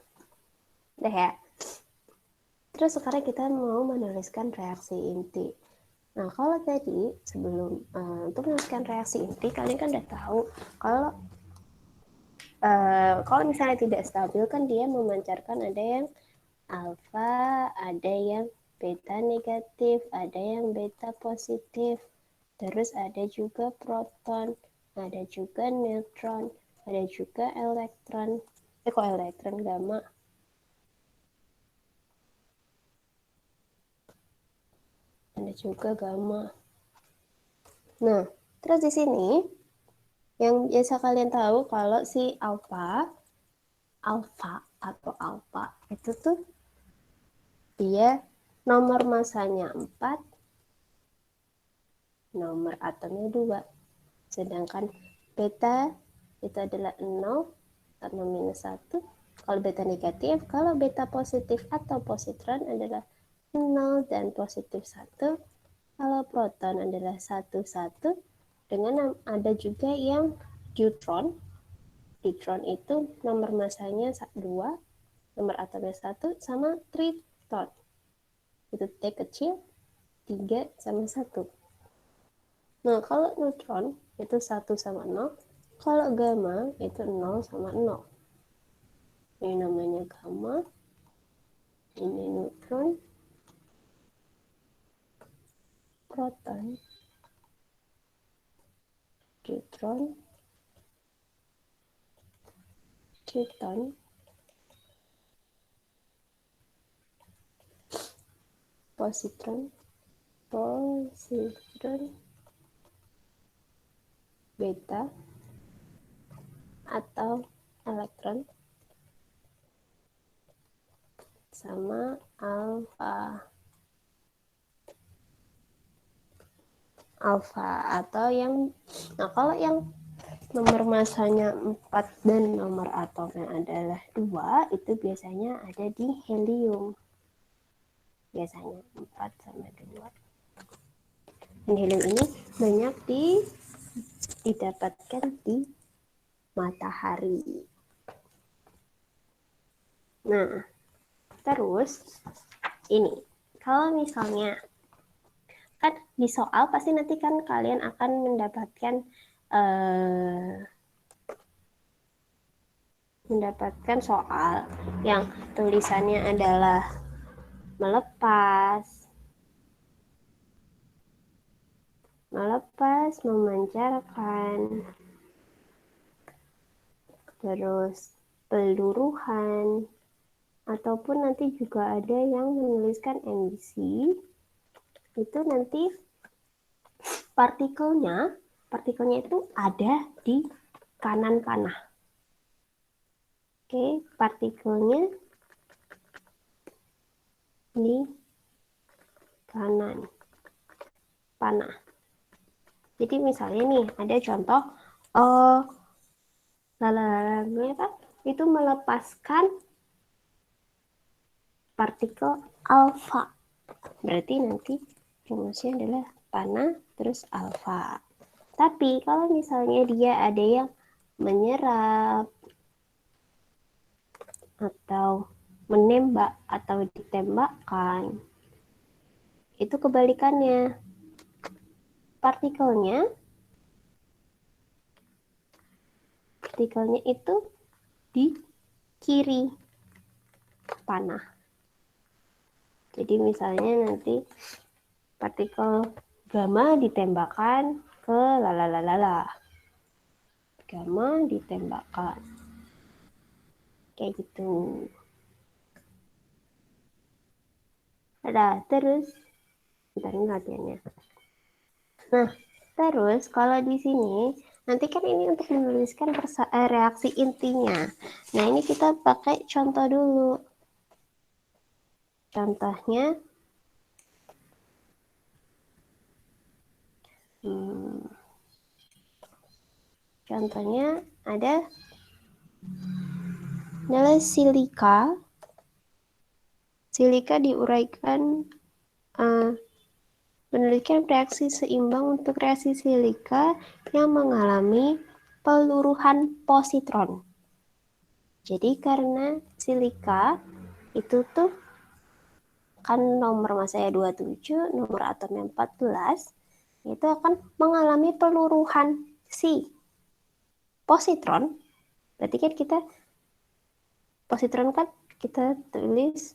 udah ya. Terus sekarang kita mau menuliskan reaksi inti. Nah, kalau tadi sebelum untuk menuliskan reaksi inti, kalian kan udah tahu kalau misalnya tidak stabil kan dia memancarkan ada yang alfa, ada yang beta negatif, ada yang beta positif, terus ada juga proton, ada juga neutron, ada juga elektron. Kok elektron gamma? Ada juga gamma. Nah, terus di sini yang biasa kalian tahu kalau si alfa itu tuh dia nomor masanya 4, nomor atomnya 2. Sedangkan beta itu adalah 0 atau minus 1. Kalau beta negatif, kalau beta positif atau positron adalah 0 dan positif 1. Kalau proton adalah 1-1, dengan ada juga yang deuteron. Deuteron itu nomor masanya 2, nomor atomnya 1, sama triton. Itu T kecil, 3 sama 1. Nah, kalau neutron itu 1 sama 0, kalau gamma itu 0 sama 0. Ini namanya gamma, ini neutron, proton, deuteron, triton, positron, beta, atau elektron, sama alfa. Atau yang, nah kalau yang nomor masanya 4 dan nomor atomnya adalah 2, itu biasanya ada di helium. Biasanya 4 sama 2. Dan helium ini banyak didapatkan di matahari. Nah, terus ini, kalau misalnya kan di soal pasti nanti kan kalian akan mendapatkan soal yang tulisannya adalah melepas, memancarkan, terus peluruhan, ataupun nanti juga ada yang menuliskan emisi. Itu nanti partikelnya itu ada di kanan panah. Oke, partikelnya di kanan panah. Jadi misalnya nih ada contoh itu melepaskan partikel alfa. Berarti nanti rumusnya adalah panah terus alfa. Tapi kalau misalnya dia ada yang menyerap atau menembak atau ditembakkan, itu kebalikannya. Partikelnya itu di kiri panah. Jadi misalnya nanti partikel gamma ditembakkan ke gamma ditembakkan kayak gitu. Ada terus bentar ini latihannya. Nah, terus kalau di sini nanti kan ini untuk menuliskan reaksi intinya. Nah, ini kita pakai contoh dulu. Contohnya contohnya adalah silika. Silika diuraikan menuliskan reaksi seimbang untuk reaksi silika yang mengalami peluruhan positron. Jadi karena silika itu tuh kan nomor masanya 27, nomor atomnya 14, itu akan mengalami peluruhan si positron. Berarti kan positron kan kita tulis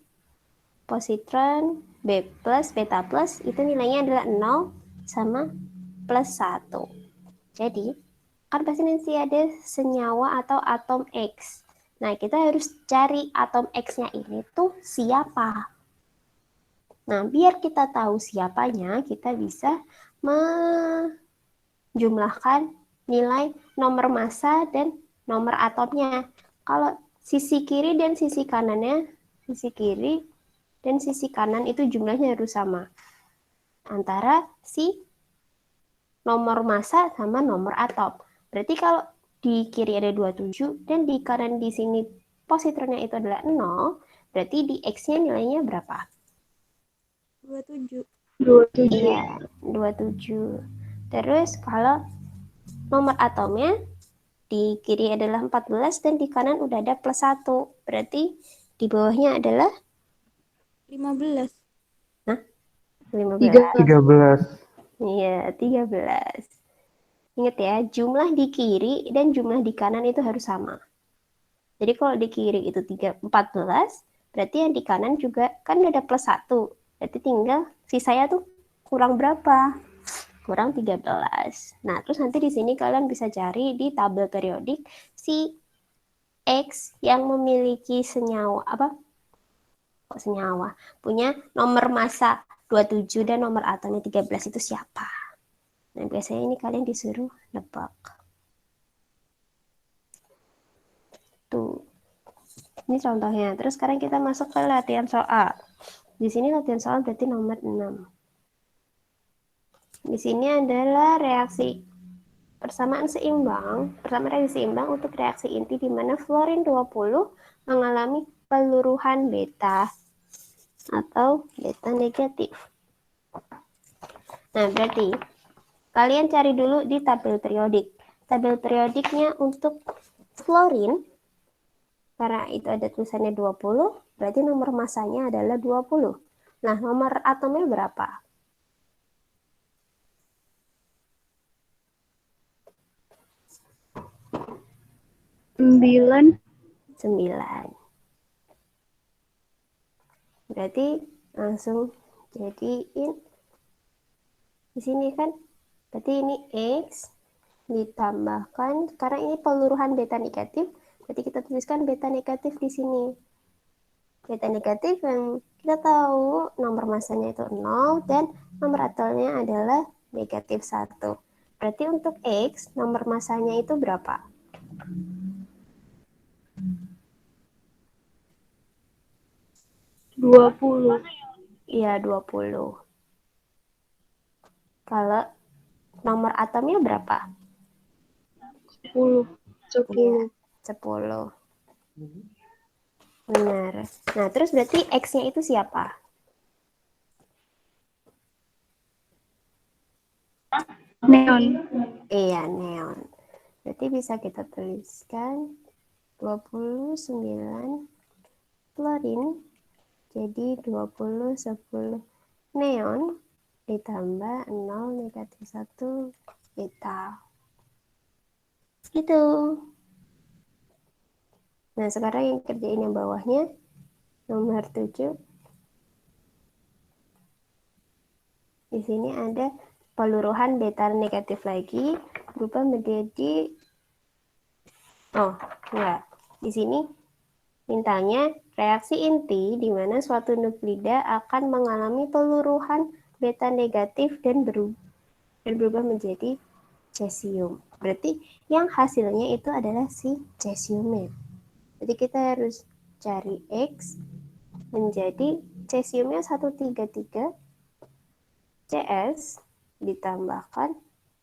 positron B plus, beta plus, itu nilainya adalah 0 sama plus 1. Jadi, kan pasti nanti ada senyawa atau atom X. Nah, kita harus cari atom X-nya ini tuh siapa. Nah, biar kita tahu siapanya, kita bisa menjumlahkan nilai nomor massa dan nomor atomnya. Kalau sisi kiri dan sisi kanannya, sisi kiri dan sisi kanan itu jumlahnya harus sama. Antara si nomor massa sama nomor atom. Berarti kalau di kiri ada 27 dan di kanan di sini positronnya itu adalah 0, berarti di X-nya nilainya berapa? 27. Iya. 27. Terus kalau nomor atomnya di kiri adalah 14 dan di kanan udah ada plus 1. Berarti di bawahnya adalah 15. 15. 13. Iya, 13. Ingat ya, jumlah di kiri dan jumlah di kanan itu harus sama. Jadi kalau di kiri itu 14, berarti yang di kanan juga kan ada plus 1. Berarti tinggal sisanya tuh kurang berapa? Kurang 13. Nah, terus nanti di sini kalian bisa cari di tabel periodik si X yang memiliki senyawa, punya nomor massa 27 dan nomor atomnya 13 itu siapa? Nah, biasanya ini kalian disuruh nebak. Tuh. Ini contohnya. Terus sekarang kita masuk ke latihan soal. Di sini latihan soal berarti nomor 6. Di sini adalah reaksi persamaan seimbang untuk reaksi inti di mana fluorin 20 mengalami peluruhan beta atau beta negatif. Nah, berarti kalian cari dulu di tabel periodik. Tabel periodiknya untuk fluorin, karena itu ada tulisannya 20, berarti nomor masanya adalah 20. Nah, nomor atomnya berapa? 9. 9. Berarti langsung jadiin di sini kan, berarti ini X ditambahkan, karena ini peluruhan beta negatif, berarti kita tuliskan beta negatif di sini. Beta negatif yang kita tahu nomor masanya itu 0 dan nomor atomnya adalah negatif 1. Berarti untuk X nomor masanya itu berapa? Iya, 20. Kalau nomor atomnya berapa? 10. Iya, 10. Benar. Nah, terus berarti X-nya itu siapa? Neon. Iya, neon. Berarti bisa kita tuliskan 29 fluorin, jadi 20, 10 neon, ditambah 0, negatif 1 beta. Gitu. Nah, sekarang yang kerjain yang bawahnya, nomor 7. Di sini ada peluruhan beta negatif lagi, berubah menjadi, enggak. Di sini mintanya reaksi inti di mana suatu nuklida akan mengalami peluruhan beta negatif dan berubah menjadi cesium. Berarti yang hasilnya itu adalah si cesiumnya. Jadi kita harus cari X menjadi cesiumnya 133 CS ditambahkan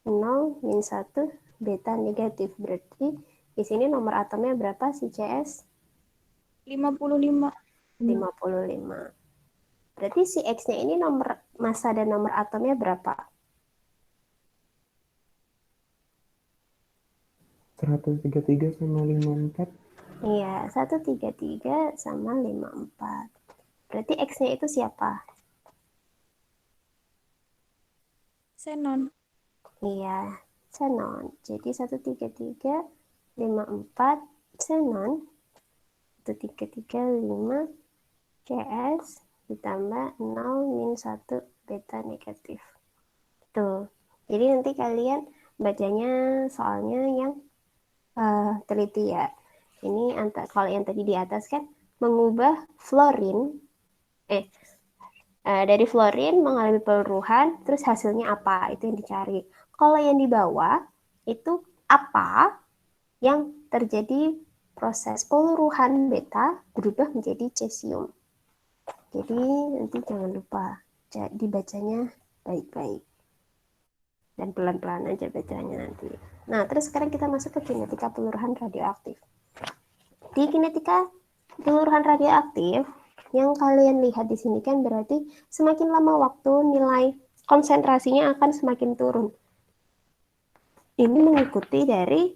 0 min 1 beta negatif. Berarti di sini nomor atomnya berapa si CS? 55. 55. Berarti si X-nya ini nomor massa dan nomor atomnya berapa? 133 sama 54. Iya, 133 sama 54. Berarti X-nya itu siapa? Xenon. Iya, xenon. Jadi 133, 54, xenon. 1335 CS ditambah 0 min 1 beta negatif. Tuh. Jadi nanti kalian bacanya soalnya yang teliti ya. Ini kalau yang tadi di atas kan mengubah fluorin dari fluorin mengalami peluruhan, terus hasilnya apa? Itu yang dicari. Kalau yang di bawah itu apa yang terjadi proses peluruhan beta berubah menjadi cesium. Jadi nanti jangan lupa dibacanya baik-baik. Dan pelan-pelan aja bacanya nanti. Nah, terus sekarang kita masuk ke kinetika peluruhan radioaktif. Di kinetika peluruhan radioaktif, yang kalian lihat di sini kan berarti semakin lama waktu nilai konsentrasinya akan semakin turun. Ini mengikuti dari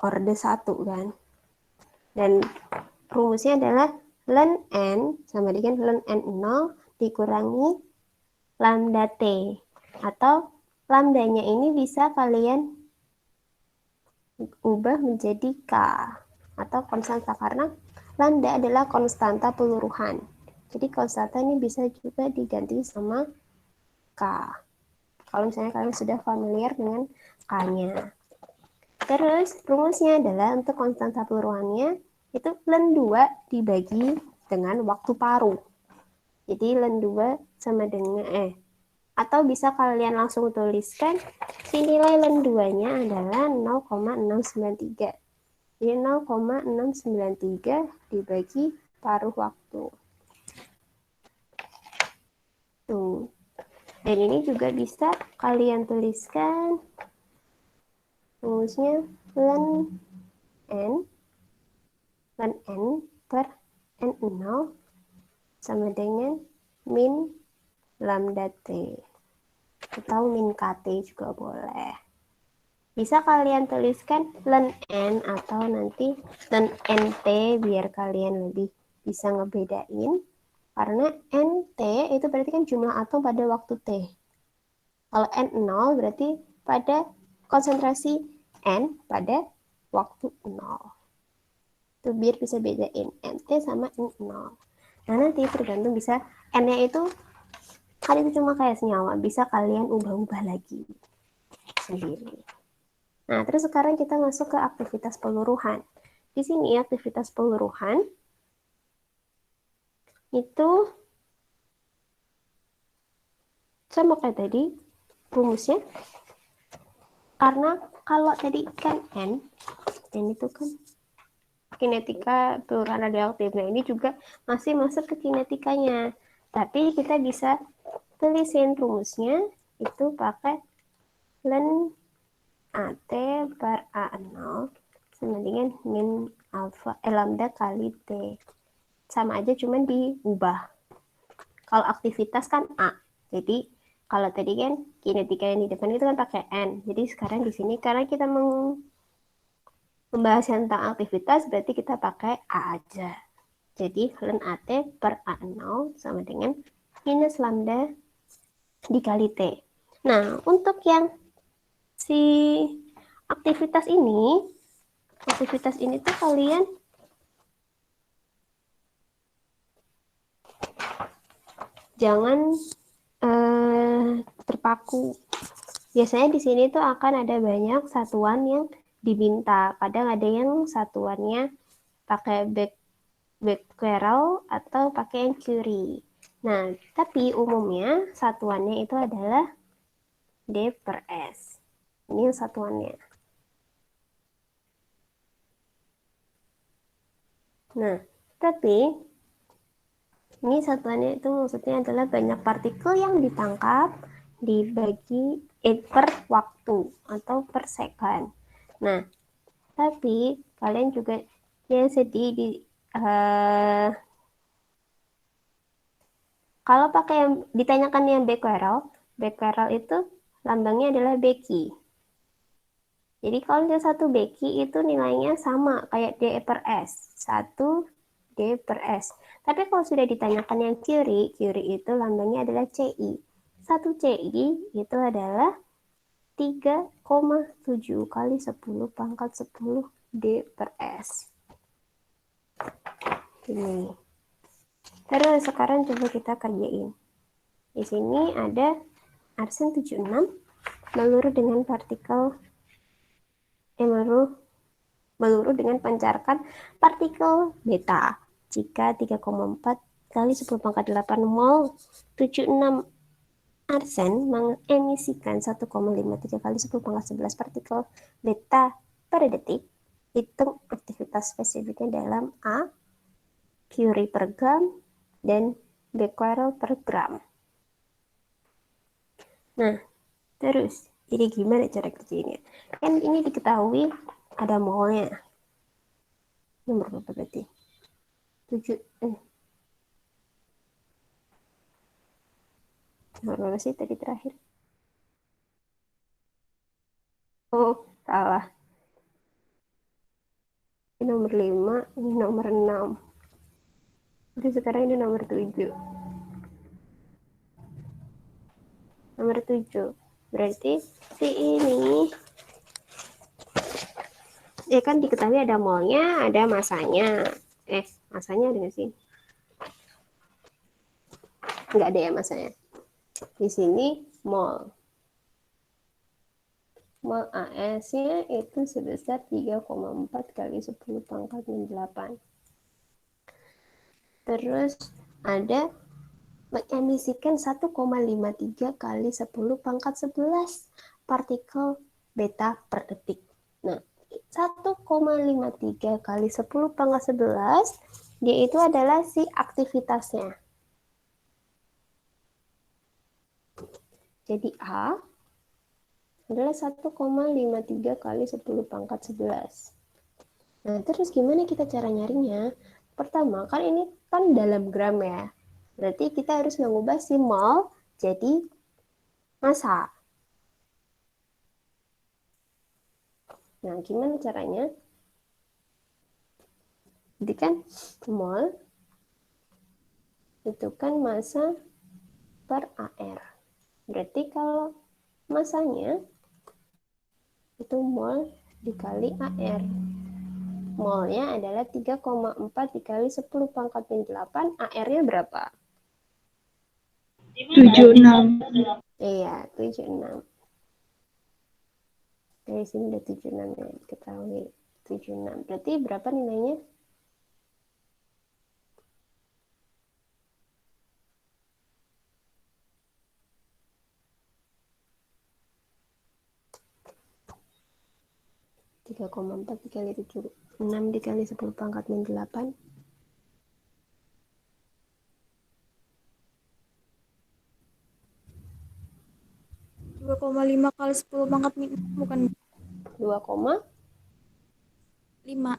orde 1 kan. Dan rumusnya adalah ln n sama dengan ln n0 dikurangi lambda t. Atau lambdanya ini bisa kalian ubah menjadi k atau konstanta karena lambda adalah konstanta peluruhan. Jadi konstanta ini bisa juga diganti sama k. Kalau misalnya kalian sudah familiar dengan k-nya. Terus rumusnya adalah untuk konstanta peluruhannya itu ln 2 dibagi dengan waktu paruh. Jadi ln 2 sama dengan atau bisa kalian langsung tuliskan si nilai ln 2-nya adalah 0,693. Jadi 0,693 dibagi paruh waktu. Tuh. Dan ini juga bisa kalian tuliskan rumusnya ln n per n0 sama dengan min lambda t atau min kt juga boleh. Bisa kalian tuliskan ln n atau nanti ln nt biar kalian lebih bisa ngebedain. Karena nt itu berarti kan jumlah atom pada waktu t. Kalau n0 berarti pada konsentrasi n pada waktu 0. Itu biar bisa bedain nt sama n0. Nah, nanti tergantung bisa n-nya itu kan itu cuma kayak senyawa, bisa kalian ubah-ubah lagi sendiri. Nah, terus sekarang kita masuk ke aktivitas peluruhan. Di sini aktivitas peluruhan itu sama kayak tadi rumusnya. Karena kalau tadi kan n itu kan kinetika peluruhan radioaktif. Nah, ini juga masih masuk ke kinetikanya. Tapi kita bisa tulisin rumusnya itu pakai ln AT per A0 sama dengan min lambda kali T. Sama aja cuman diubah. Kalau aktivitas kan A. Jadi kalau tadi kan kinetika yang di depan itu kan pakai N. Jadi sekarang di sini karena kita membahas tentang aktivitas berarti kita pakai A aja. Jadi ln AT per A0 sama dengan minus lambda dikali T. Nah, untuk yang si aktivitas ini tuh kalian jangan terpaku. Biasanya di sini tuh akan ada banyak satuan yang diminta. Kadang ada yang satuannya pakai becquerel atau pakai yang curie. Nah, tapi umumnya satuannya itu adalah D per S. Ini yang satuannya. Nah, tapi ini satuannya itu maksudnya adalah banyak partikel yang ditangkap dibagi per waktu atau per second. Nah, tapi kalian juga yang sedih kalau pakai yang ditanyakan yang becquerel itu lambangnya adalah Becky. Jadi kalau yang satu Becky itu nilainya sama kayak D per S. 1 D per S. Tapi kalau sudah ditanyakan yang Curie itu lambangnya adalah CI. 1 CI itu adalah 3,7 kali 10 pangkat 10 D per S. Ini. Terus sekarang coba kita kerjain. Di sini ada arsen 76 meluru dengan partikel meluru dengan pancarkan partikel beta. Jika 3,4 kali 10 pangkat 8 mol 76 arsen mengemisikan 1,53 kali 10 pangkat 11 partikel beta per detik, hitung aktivitas spesifiknya dalam A, Curie per gram, dan becquerel per gram. Nah, terus, jadi gimana cara kerjanya? Kan ini diketahui ada molnya. Nomor berapa berarti? 7, Berapa sih tadi terakhir? Oh, salah. Ini nomor 5, ini nomor 6. Jadi sekarang ini nomor 7. Nomor 7. Berarti si ini ya kan diketahui ada molnya, ada masanya. Masanya ada nggak sih? Nggak ada ya masanya. Di sini mol. Mol AS-nya itu sebesar 3,4 kali 10 pangkat min 8. Terus ada mengemisikan 1,53 kali 10 pangkat 11 partikel beta per detik. Nah, 1,53 kali 10 pangkat 11 dia itu adalah si aktivitasnya. Jadi A adalah 1,53 kali 10 pangkat 11. Nah, terus gimana kita cara nyarinya? Pertama, kan ini kan dalam gram ya. Berarti kita harus mengubah si mol jadi massa. Nah, gimana caranya? Jadi kan mol itu kan massa per AR. Berarti kalau massanya itu mol dikali AR. Molnya adalah 3,4 dikali 10 pangkat min 8. AR-nya berapa? 76. Iya, 76. Dari sini udah 76 ya, diketahui 76. Berarti berapa nilainya? Tiga koma empat dikali 6 dikali 10 pangkat min 8. 2,5 kali 10 pangkat min bukan 2,5 5.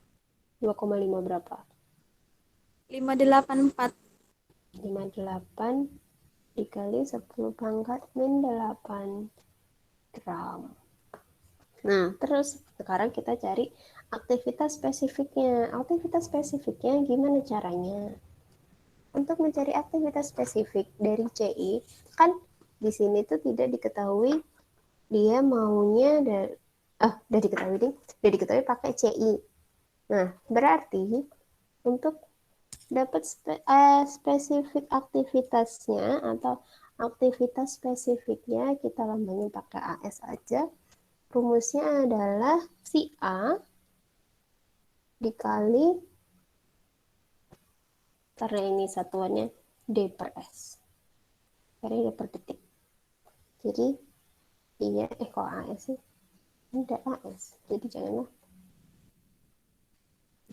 berapa? 584. 58 dikali 10 pangkat min 8 gram. Nah, terus sekarang kita cari aktivitas spesifiknya. Aktivitas spesifiknya gimana caranya? Untuk mencari aktivitas spesifik dari CI, kan di sini tuh tidak diketahui dia maunya udah diketahui pakai CI. Nah, berarti untuk dapat spesifik aktivitasnya atau aktivitas spesifiknya kita lambangin pakai AS aja. Rumusnya adalah si A dikali, karena ini satuannya D per S. Karena ini per detik. Jadi, iya, kok AS sih? Ada AS. Jadi janganlah.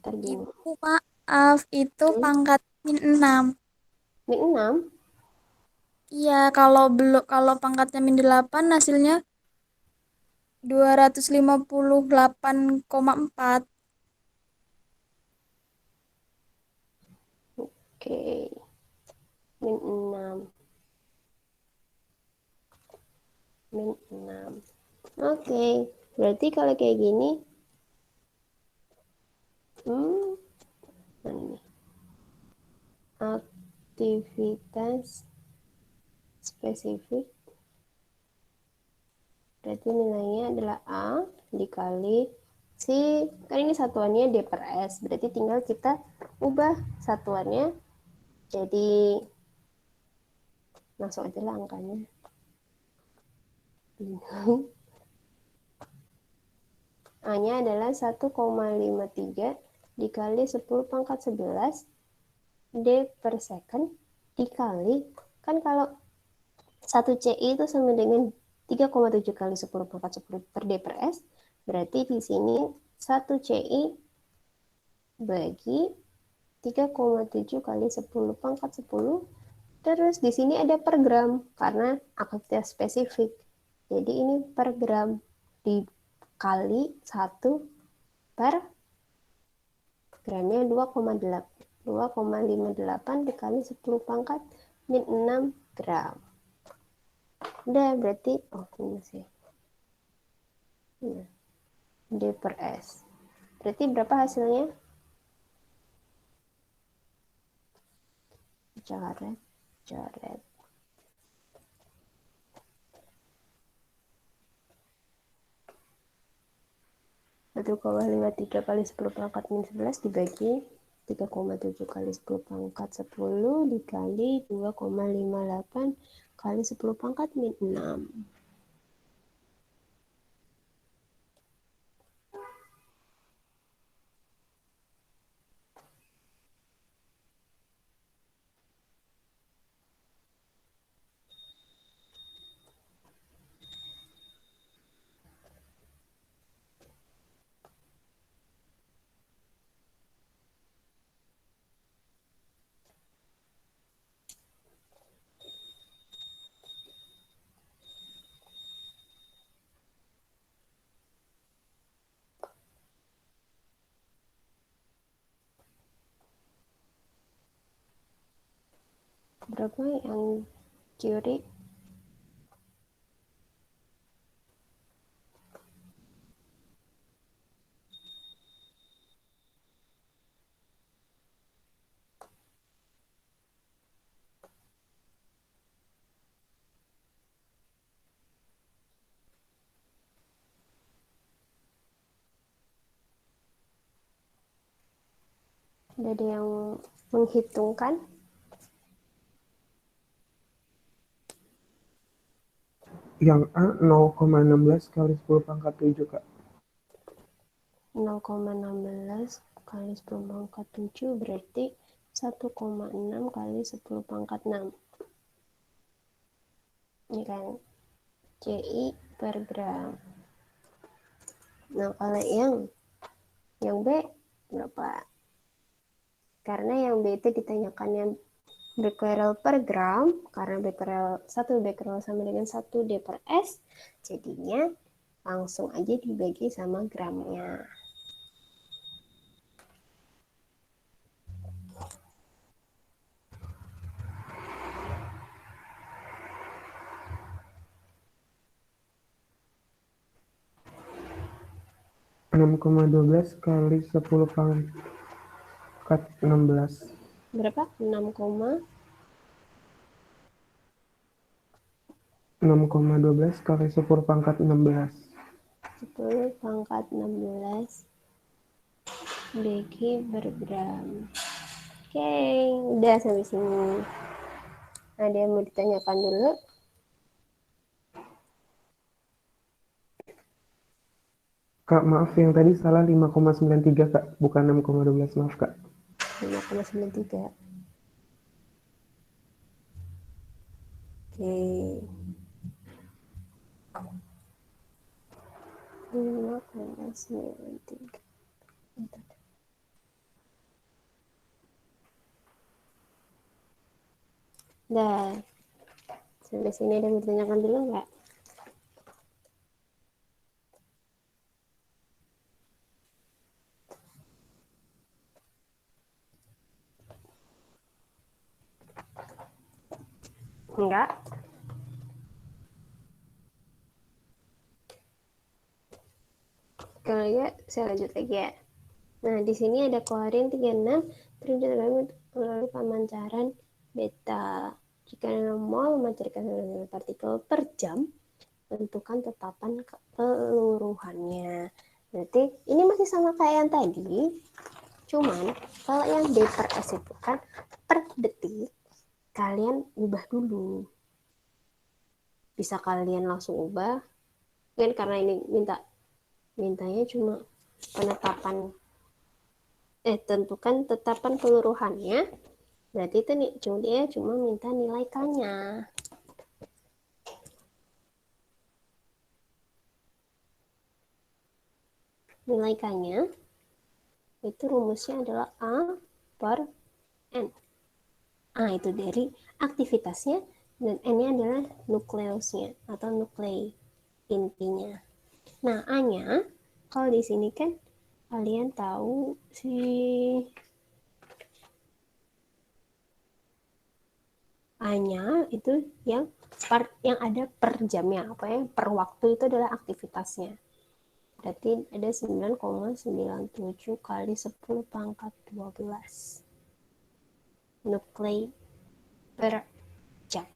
Ntar gini. Ibu maaf, itu pangkat min 6. Min 6? Iya, kalau pangkatnya min 8 hasilnya 258,4. Oke. Min 6. Min 6. Oke. Berarti kalau kayak gini, mana nih? Aktivitas spesifik. Berarti nilainya adalah A dikali si, kan ini satuannya D per S. Berarti tinggal kita ubah satuannya jadi, langsung aja lah angkanya. A-nya adalah 1,53 dikali 10 pangkat 11 D per second dikali, kan kalau 1 CI itu sama dengan 3,7 kali 10 pangkat 10 per D per S, berarti di sini 1 CI bagi 3,7 kali 10 pangkat 10, terus di sini ada per gram karena aktivitas spesifik. Jadi ini per gram dikali 1 per gramnya 2,58 dikali 10 pangkat min 6 gram. Udah berarti ini sih. D per S. Berarti berapa hasilnya? Coret. 1,53 kali 10 pangkat min 11 dibagi 3,7 kali 10 pangkat 10 dikali 2,58 kali 10 pangkat min 6. Berapa yang kiri? Ada yang menghitungkan? Yang A 0,16 kali 10 pangkat 7, Kak. 0,16 kali 10 pangkat 7 berarti 1,6 kali 10 pangkat 6. Ini kan CI per gram. Nah, kalau yang B berapa? Karena yang B itu ditanyakannya becquerel per gram, karena becquerel 1 becquerel sama dengan 1 D per S, jadinya langsung aja dibagi sama gramnya. Enam koma 12 kali 10 pangkat 16. Berapa? 6,12 kali 10 pangkat 16. 10 pangkat 16 bagi per gram. Oke, udah sampai sini. Ada yang mau ditanyakan dulu? Kak, maaf yang tadi salah 5,93, Kak. Bukan 6,12, maaf, Kak. 5,93. Oke. 5,93. Dah. Sampai sini ada yang mau ditanyakan dulu nggak? Enggak? Kalau ya, saya lanjut lagi ya. Nah, di sini ada klorin 36 terjadi melalui pemancaran beta. Jika mol memancarkan partikel per jam, tentukan tetapan keseluruhannya. Berarti ini masih sama kayak yang tadi, cuman kalau yang D per S itu kan per detik, kalian ubah dulu. Bisa kalian langsung ubah, kan karena ini mintanya cuma penetapan tentukan tetapan keseluruhannya, berarti itu nih dia cuma minta nilai K-nya. Nilai K-nya itu rumusnya adalah A per N. A itu dari aktivitasnya dan N-nya adalah nukleusnya atau nuklei intinya. Nah, A-nya kalau di sini kan kalian tahu si A-nya itu yang ada per jamnya, apa ya, per waktu itu adalah aktivitasnya. Berarti ada 9,97 kali 10 pangkat 12 nuklei per jam.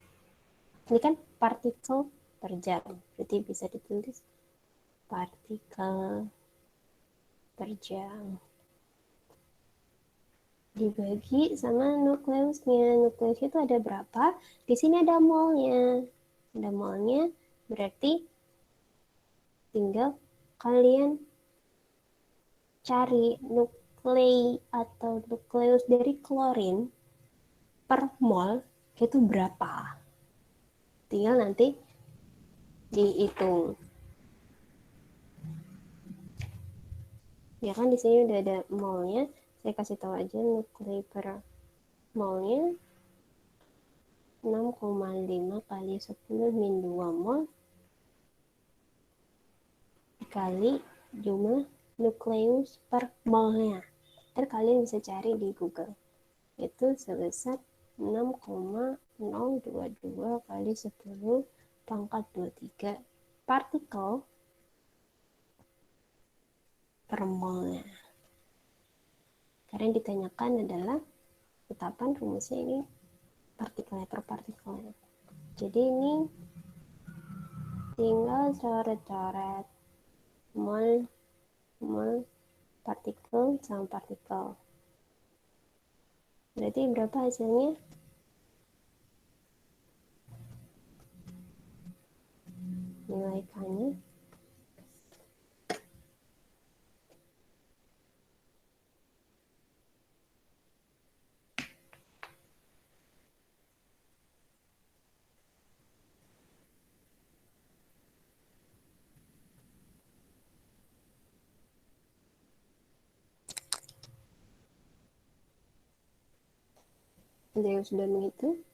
Ini kan partikel per jam, berarti bisa ditulis partikel per jam dibagi sama nukleusnya. Nukleusnya itu ada berapa? Di sini ada molnya. Ada molnya, berarti tinggal kalian cari nuklei atau nukleus dari klorin per mol itu berapa. Tinggal nanti dihitung. Ya kan di sini udah ada molnya. Saya kasih tahu aja nuklei per molnya 6,5 kali 10 min 2 mol dikali jumlah nukleus per molnya. Ntar kalian bisa cari di Google. Itu sebesar 6,022 kali 10 pangkat 23 partikel per molnya. Karena yang ditanyakan adalah tetapan rumusnya ini partikelnya per partikelnya. Jadi ini tinggal coret-coret mol partikel sama partikel. Berarti berapa hasilnya? Nilai K-nya 2,5. Ada yang sudah menghitung?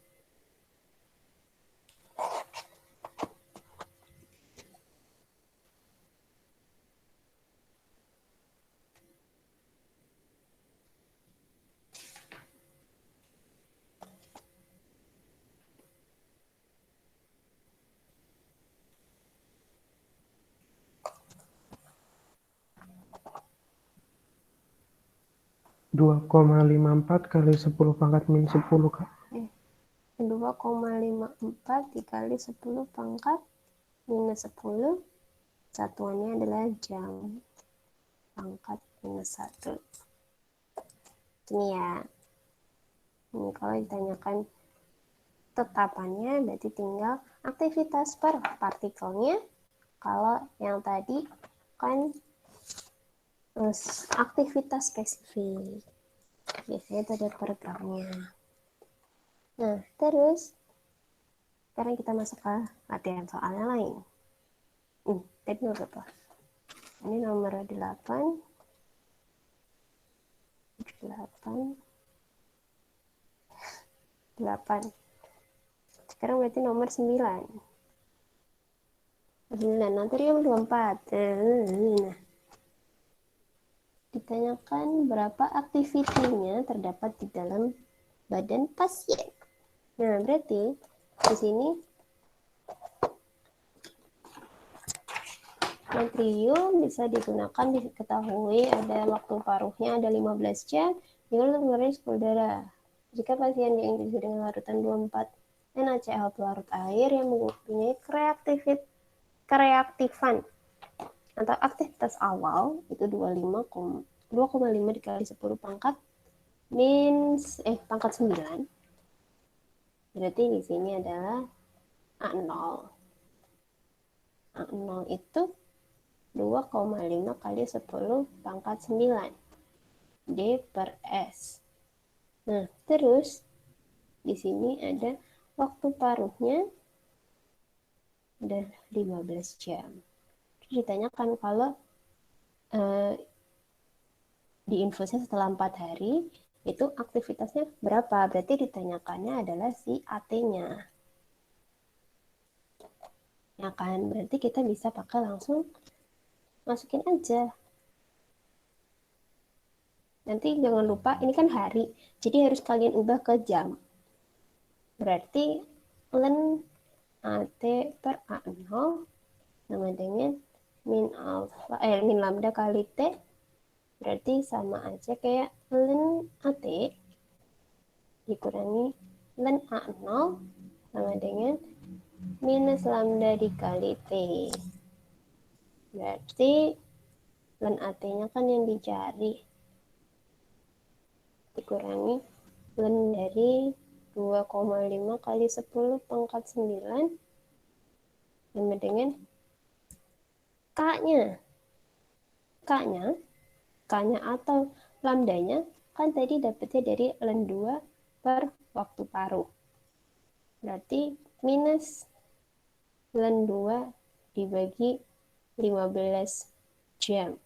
Dua koma lima empat kali 10 pangkat min 10, Kak. 2,54 dikali 10 pangkat minus 10. Satuannya adalah jam. Pangkat minus 1. Ini ya. Ini kalau ditanyakan tetapannya berarti tinggal aktivitas per partikelnya. Kalau yang tadi kan aktivitas spesifik. Biasanya itu ada per gramnya. Nah, terus sekarang kita masuk ke latihan soalnya lain. Tadi nomor berapa? Ini nomor 8. 8. Sekarang berarti nomor 9. 9. Nanti yang 24. Nah, ditanyakan berapa aktivitinya terdapat di dalam badan pasien. Nah, berarti di sini natrium bisa digunakan, diketahui ada waktu paruhnya ada 15 jam, tinggal mengurangi pembuluh darah. Jika pasien diinfeksi dengan larutan 24 NaCl pelarut air yang mempunyai kereaktifan atau aktivitas awal itu 2,5 dikali 10 pangkat pangkat 9. Berarti di sini adalah A0. A0 itu 2,5 kali 10 pangkat 9 D per S. Nah, terus di sini ada waktu paruhnya ada 15 jam. Terus ditanyakan kalau diinfusnya setelah 4 hari, itu aktivitasnya berapa? Berarti ditanyakannya adalah si AT-nya. Ya kan? Berarti kita bisa pakai langsung masukin aja. Nanti jangan lupa, ini kan hari, jadi harus kalian ubah ke jam. Berarti len AT per A0 sama dengan min lambda kali T, berarti sama aja kayak len AT dikurangi len A0 sama dengan minus lambda dikali T. Berarti len AT-nya kan yang dicari. Dikurangi len dari 2,5 kali 10 pangkat 9 sama dengan K-nya. K-nya atau lambdanya kan tadi dapetnya dari len 2 per waktu paruh. Berarti minus len 2 dibagi 15 jam.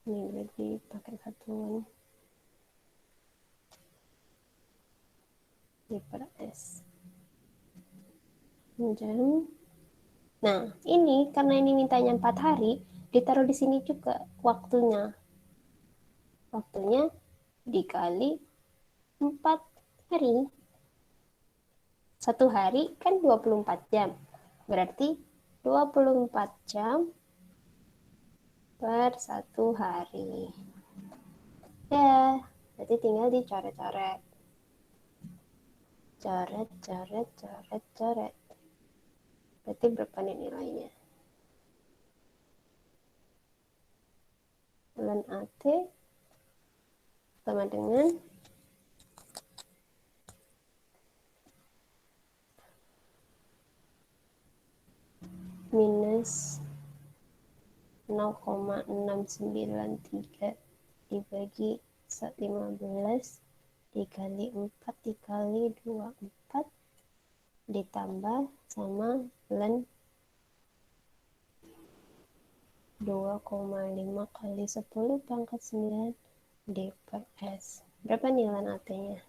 Ini berarti pakai satuan D per S. Jam. Nah, ini karena ini mintanya 4 hari, ditaruh di sini juga waktunya. Waktunya dikali 4 hari. 1 hari kan 24 jam. Berarti 24 jam per 1 hari. Ya, berarti tinggal dicoret-coret. Coret. Berarti berapa nih nilainya? Len AT sama dengan minus 0,693 dibagi 15 dikali 4 dikali 24 ditambah sama len 2,5 kali 10 pangkat 9 D per S. Berapa nilai AT-nya?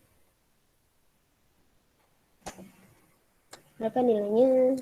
Berapa nilainya?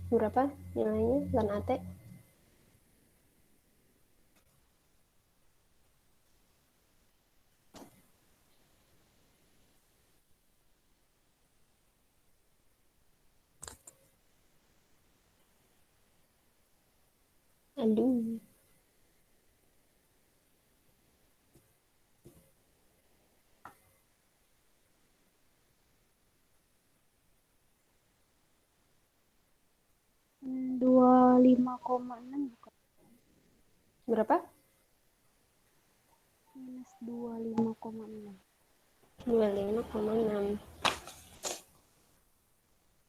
Berapa nilainya len AT? Aduh. Dua lima koma enam bukan? Berapa? Minus 25,6. 25,6.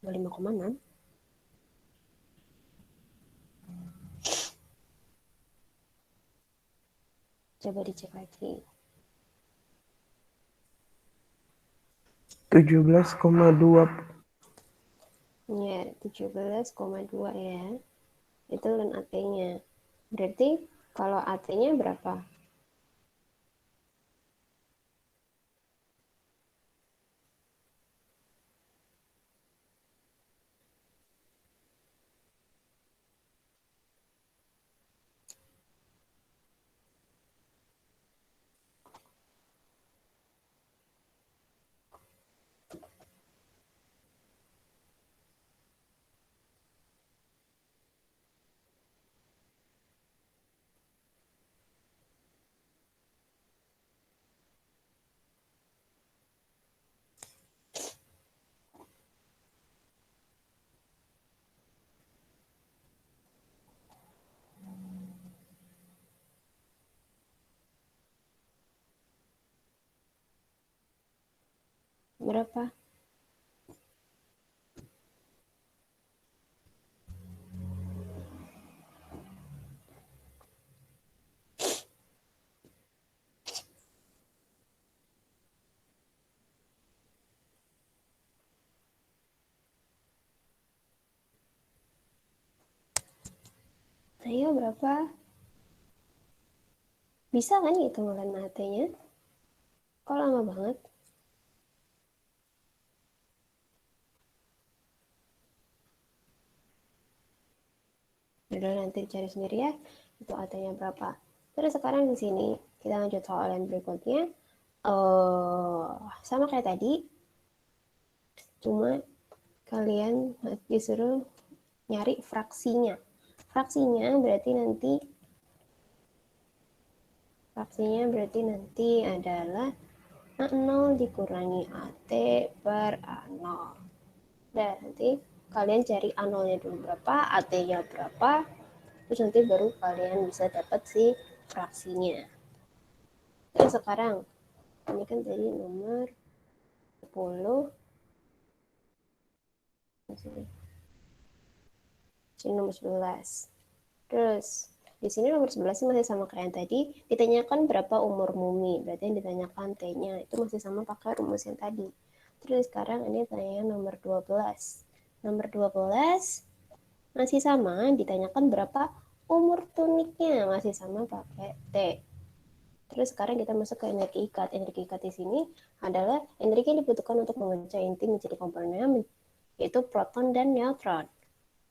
25,6. Coba dicek lagi. 17,2. Ya, 17,2 ya. Itu len AT-nya. Berarti kalau AT-nya berapa? Berapa? Ayo berapa? Bisa kan hitungan AT-nya? Kok lama banget? Udah nanti cari sendiri ya, itu AT-nya berapa. Terus sekarang di sini kita lanjut soal yang berikutnya. Sama kayak tadi, cuma kalian disuruh nyari fraksinya. Fraksinya berarti nanti adalah A0 dikurangi AT per A0. Dan nanti kalian cari A0-nya dulu berapa, AT-nya berapa, terus nanti baru kalian bisa dapat si fraksinya. Terus sekarang, ini kan tadi nomor 10, ini nomor 11. Terus, di sini nomor 11 masih sama kayak yang tadi, ditanyakan berapa umur Mumi, berarti yang ditanyakan T-nya, itu masih sama pakai rumus yang tadi. Terus sekarang ini tanya nomor 12. Nomor 12 masih sama, ditanyakan berapa umur tuniknya, masih sama pakai T. Terus sekarang kita masuk ke energi ikat. Energi ikat di sini adalah energi yang dibutuhkan untuk memecah inti menjadi komponen, yaitu proton dan neutron.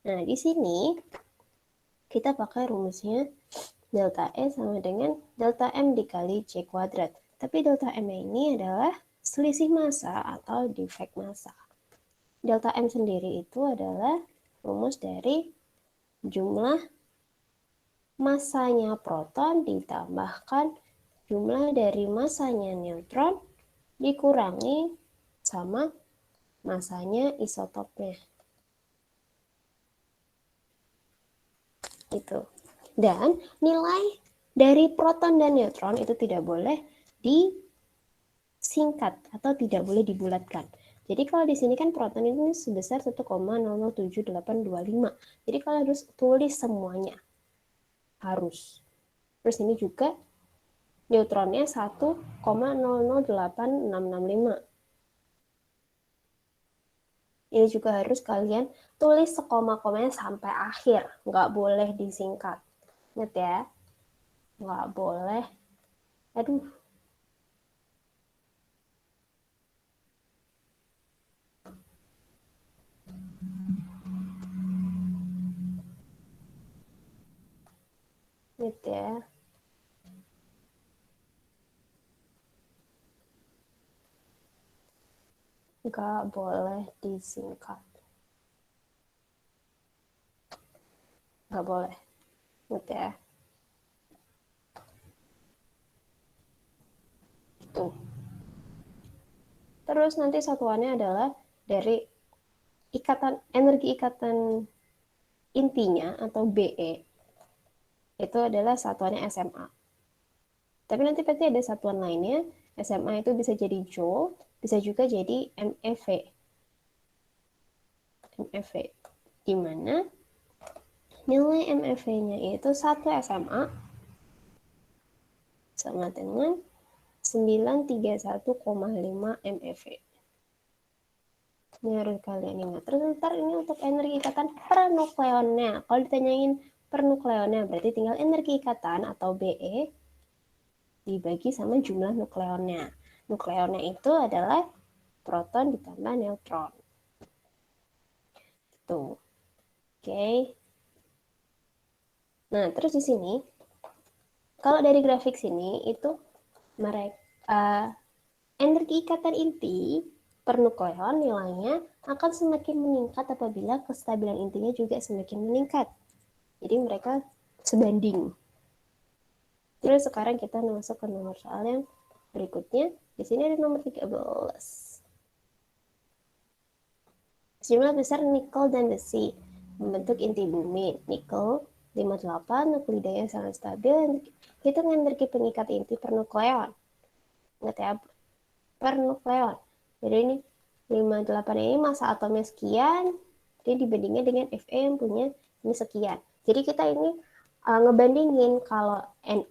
Nah, di sini kita pakai rumusnya delta E sama dengan delta M dikali C kuadrat. Tapi delta M ini adalah selisih massa atau defek massa. Delta M sendiri itu adalah rumus dari jumlah massanya proton ditambahkan jumlah dari massanya neutron dikurangi sama massanya isotopnya. Itu. Dan nilai dari proton dan neutron itu tidak boleh disingkat atau tidak boleh dibulatkan. Jadi kalau di sini kan proton ini sebesar 1,007825. Jadi kalau harus tulis semuanya. Harus. Terus ini juga neutronnya 1,008665. Ini juga harus kalian tulis sekoma-komanya sampai akhir. Nggak boleh disingkat. Ingat ya. Nggak boleh. Aduh. Ingat ya. Nggak boleh disingkat. Nggak boleh. Ingat ya. Tuh. Terus nanti satuannya adalah dari energi ikatan intinya atau BE. Itu adalah satuannya SMA. Tapi nanti pasti ada satuan lainnya. SMA itu bisa jadi Joule, bisa juga jadi MeV. MeV. Di mana nilai MeV-nya itu 1 SMA sama dengan 931,5 MeV. Ini harus kalian ingat. Terus ntar ini untuk energi ikatan pernukleonnya. Kalau ditanyain pernukleonnya, berarti tinggal energi ikatan atau BE dibagi sama jumlah nukleonnya. Nukleonnya itu adalah proton ditambah neutron. Tuh. Oke. Nah, terus di sini, kalau dari grafik sini, itu energi ikatan inti pernukleon nilainya akan semakin meningkat apabila kestabilan intinya juga semakin meningkat. Jadi mereka sebanding. Terus sekarang kita masuk ke nomor soal yang berikutnya. Di sini ada nomor 13. Jumlah besar nikel dan besi membentuk inti bumi. Nikel 58, nuklidanya sangat stabil. Hitung energi pengikat inti pernukleon. Ingat ya, pernukleon. Jadi ini 58 ini massa atomnya sekian, dia dibandingkan dengan Fe yang punya ini sekian. Jadi kita ini ngebandingin kalau Ni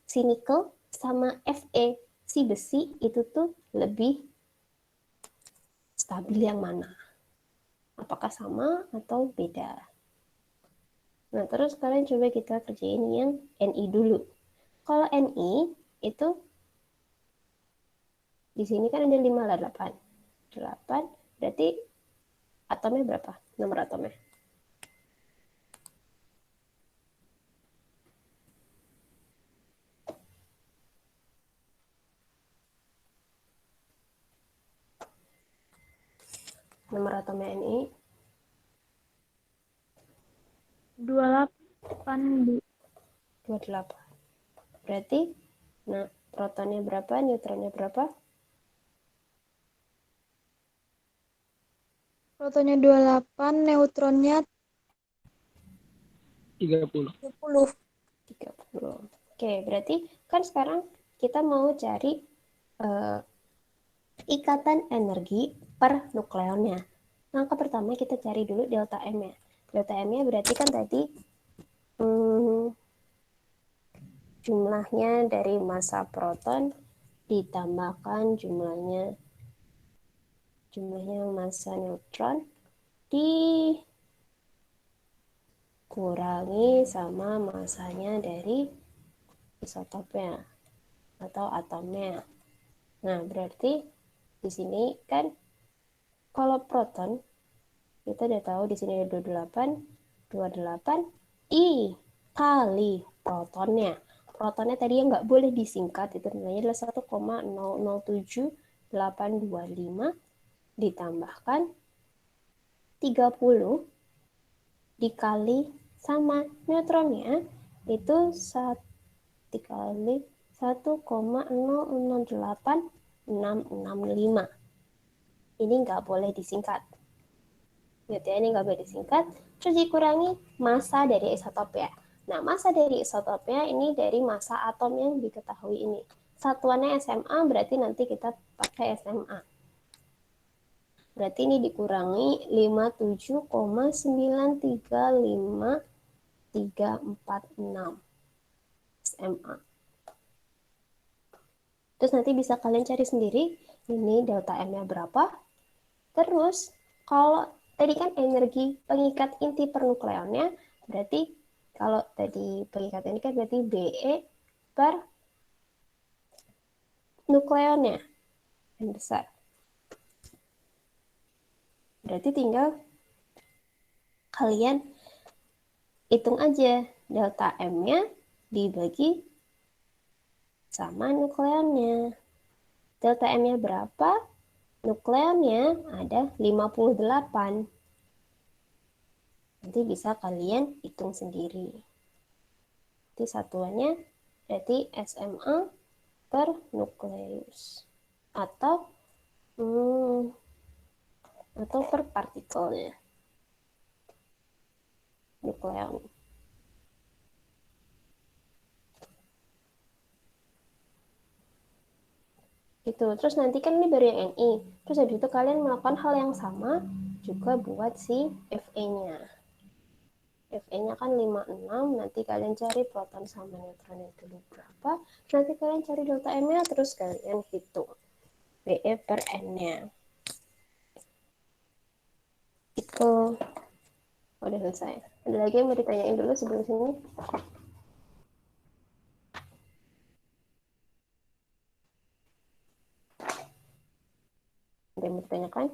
si nikel sama Fe si besi itu tuh lebih stabil yang mana? Apakah sama atau beda? Nah, terus kalian coba kita kerjain yang Ni dulu. Kalau Ni itu di sini kan ada 58. 8 berarti atomnya berapa? Nomor atomnya. Nomor atomnya Ni 28, Bu. 28. Berarti nah protonnya berapa, neutronnya berapa? Protonnya 28, neutronnya 30. 30. 30. Oke, berarti kan sekarang kita mau cari ikatan energi per nukleonnya. Langkah pertama kita cari dulu delta M-nya. Delta M-nya berarti kan tadi jumlahnya dari massa proton ditambahkan jumlahnya massa neutron dikurangi sama massanya dari isotopnya atau atomnya. Nah, berarti di sini kan kalau proton kita udah tahu di sini ada 28 I kali protonnya. Protonnya tadi yang nggak boleh disingkat, itu nilainya adalah 1,007825 ditambahkan 30 dikali sama neutronnya itu dikali 1,008665. Ini nggak boleh disingkat. Gitu ya, ini nggak boleh disingkat. Terus dikurangi massa dari isotopnya. Nah, massa dari isotopnya ini dari massa atom yang diketahui ini. Satuannya SMA, berarti nanti kita pakai SMA. Berarti ini dikurangi 57,935346 SMA. Terus nanti bisa kalian cari sendiri ini delta M-nya berapa. Terus kalau tadi kan energi pengikat inti pernukleonnya, berarti kalau tadi pengikat ini kan berarti Be per nukleonnya yang besar. Berarti tinggal kalian hitung aja delta M-nya dibagi sama nukleonnya. Delta M-nya berapa? Nukleonnya ada 58. Nanti bisa kalian hitung sendiri. Jadi satuannya berarti SMA per nukleus atau per partikelnya nukleon. Gitu. Terus nanti kan ini baru yang Ni. Terus habis itu kalian melakukan hal yang sama juga buat si Fe-nya. Fe-nya kan 56, nanti kalian cari proton sama neutronnya dulu berapa. Terus nanti kalian cari delta M-nya, terus kalian hitung Be per N-nya. Itu udah selesai. Ada lagi yang mau ditanyain dulu sebelum sini? Ada yang mau ditanyakan?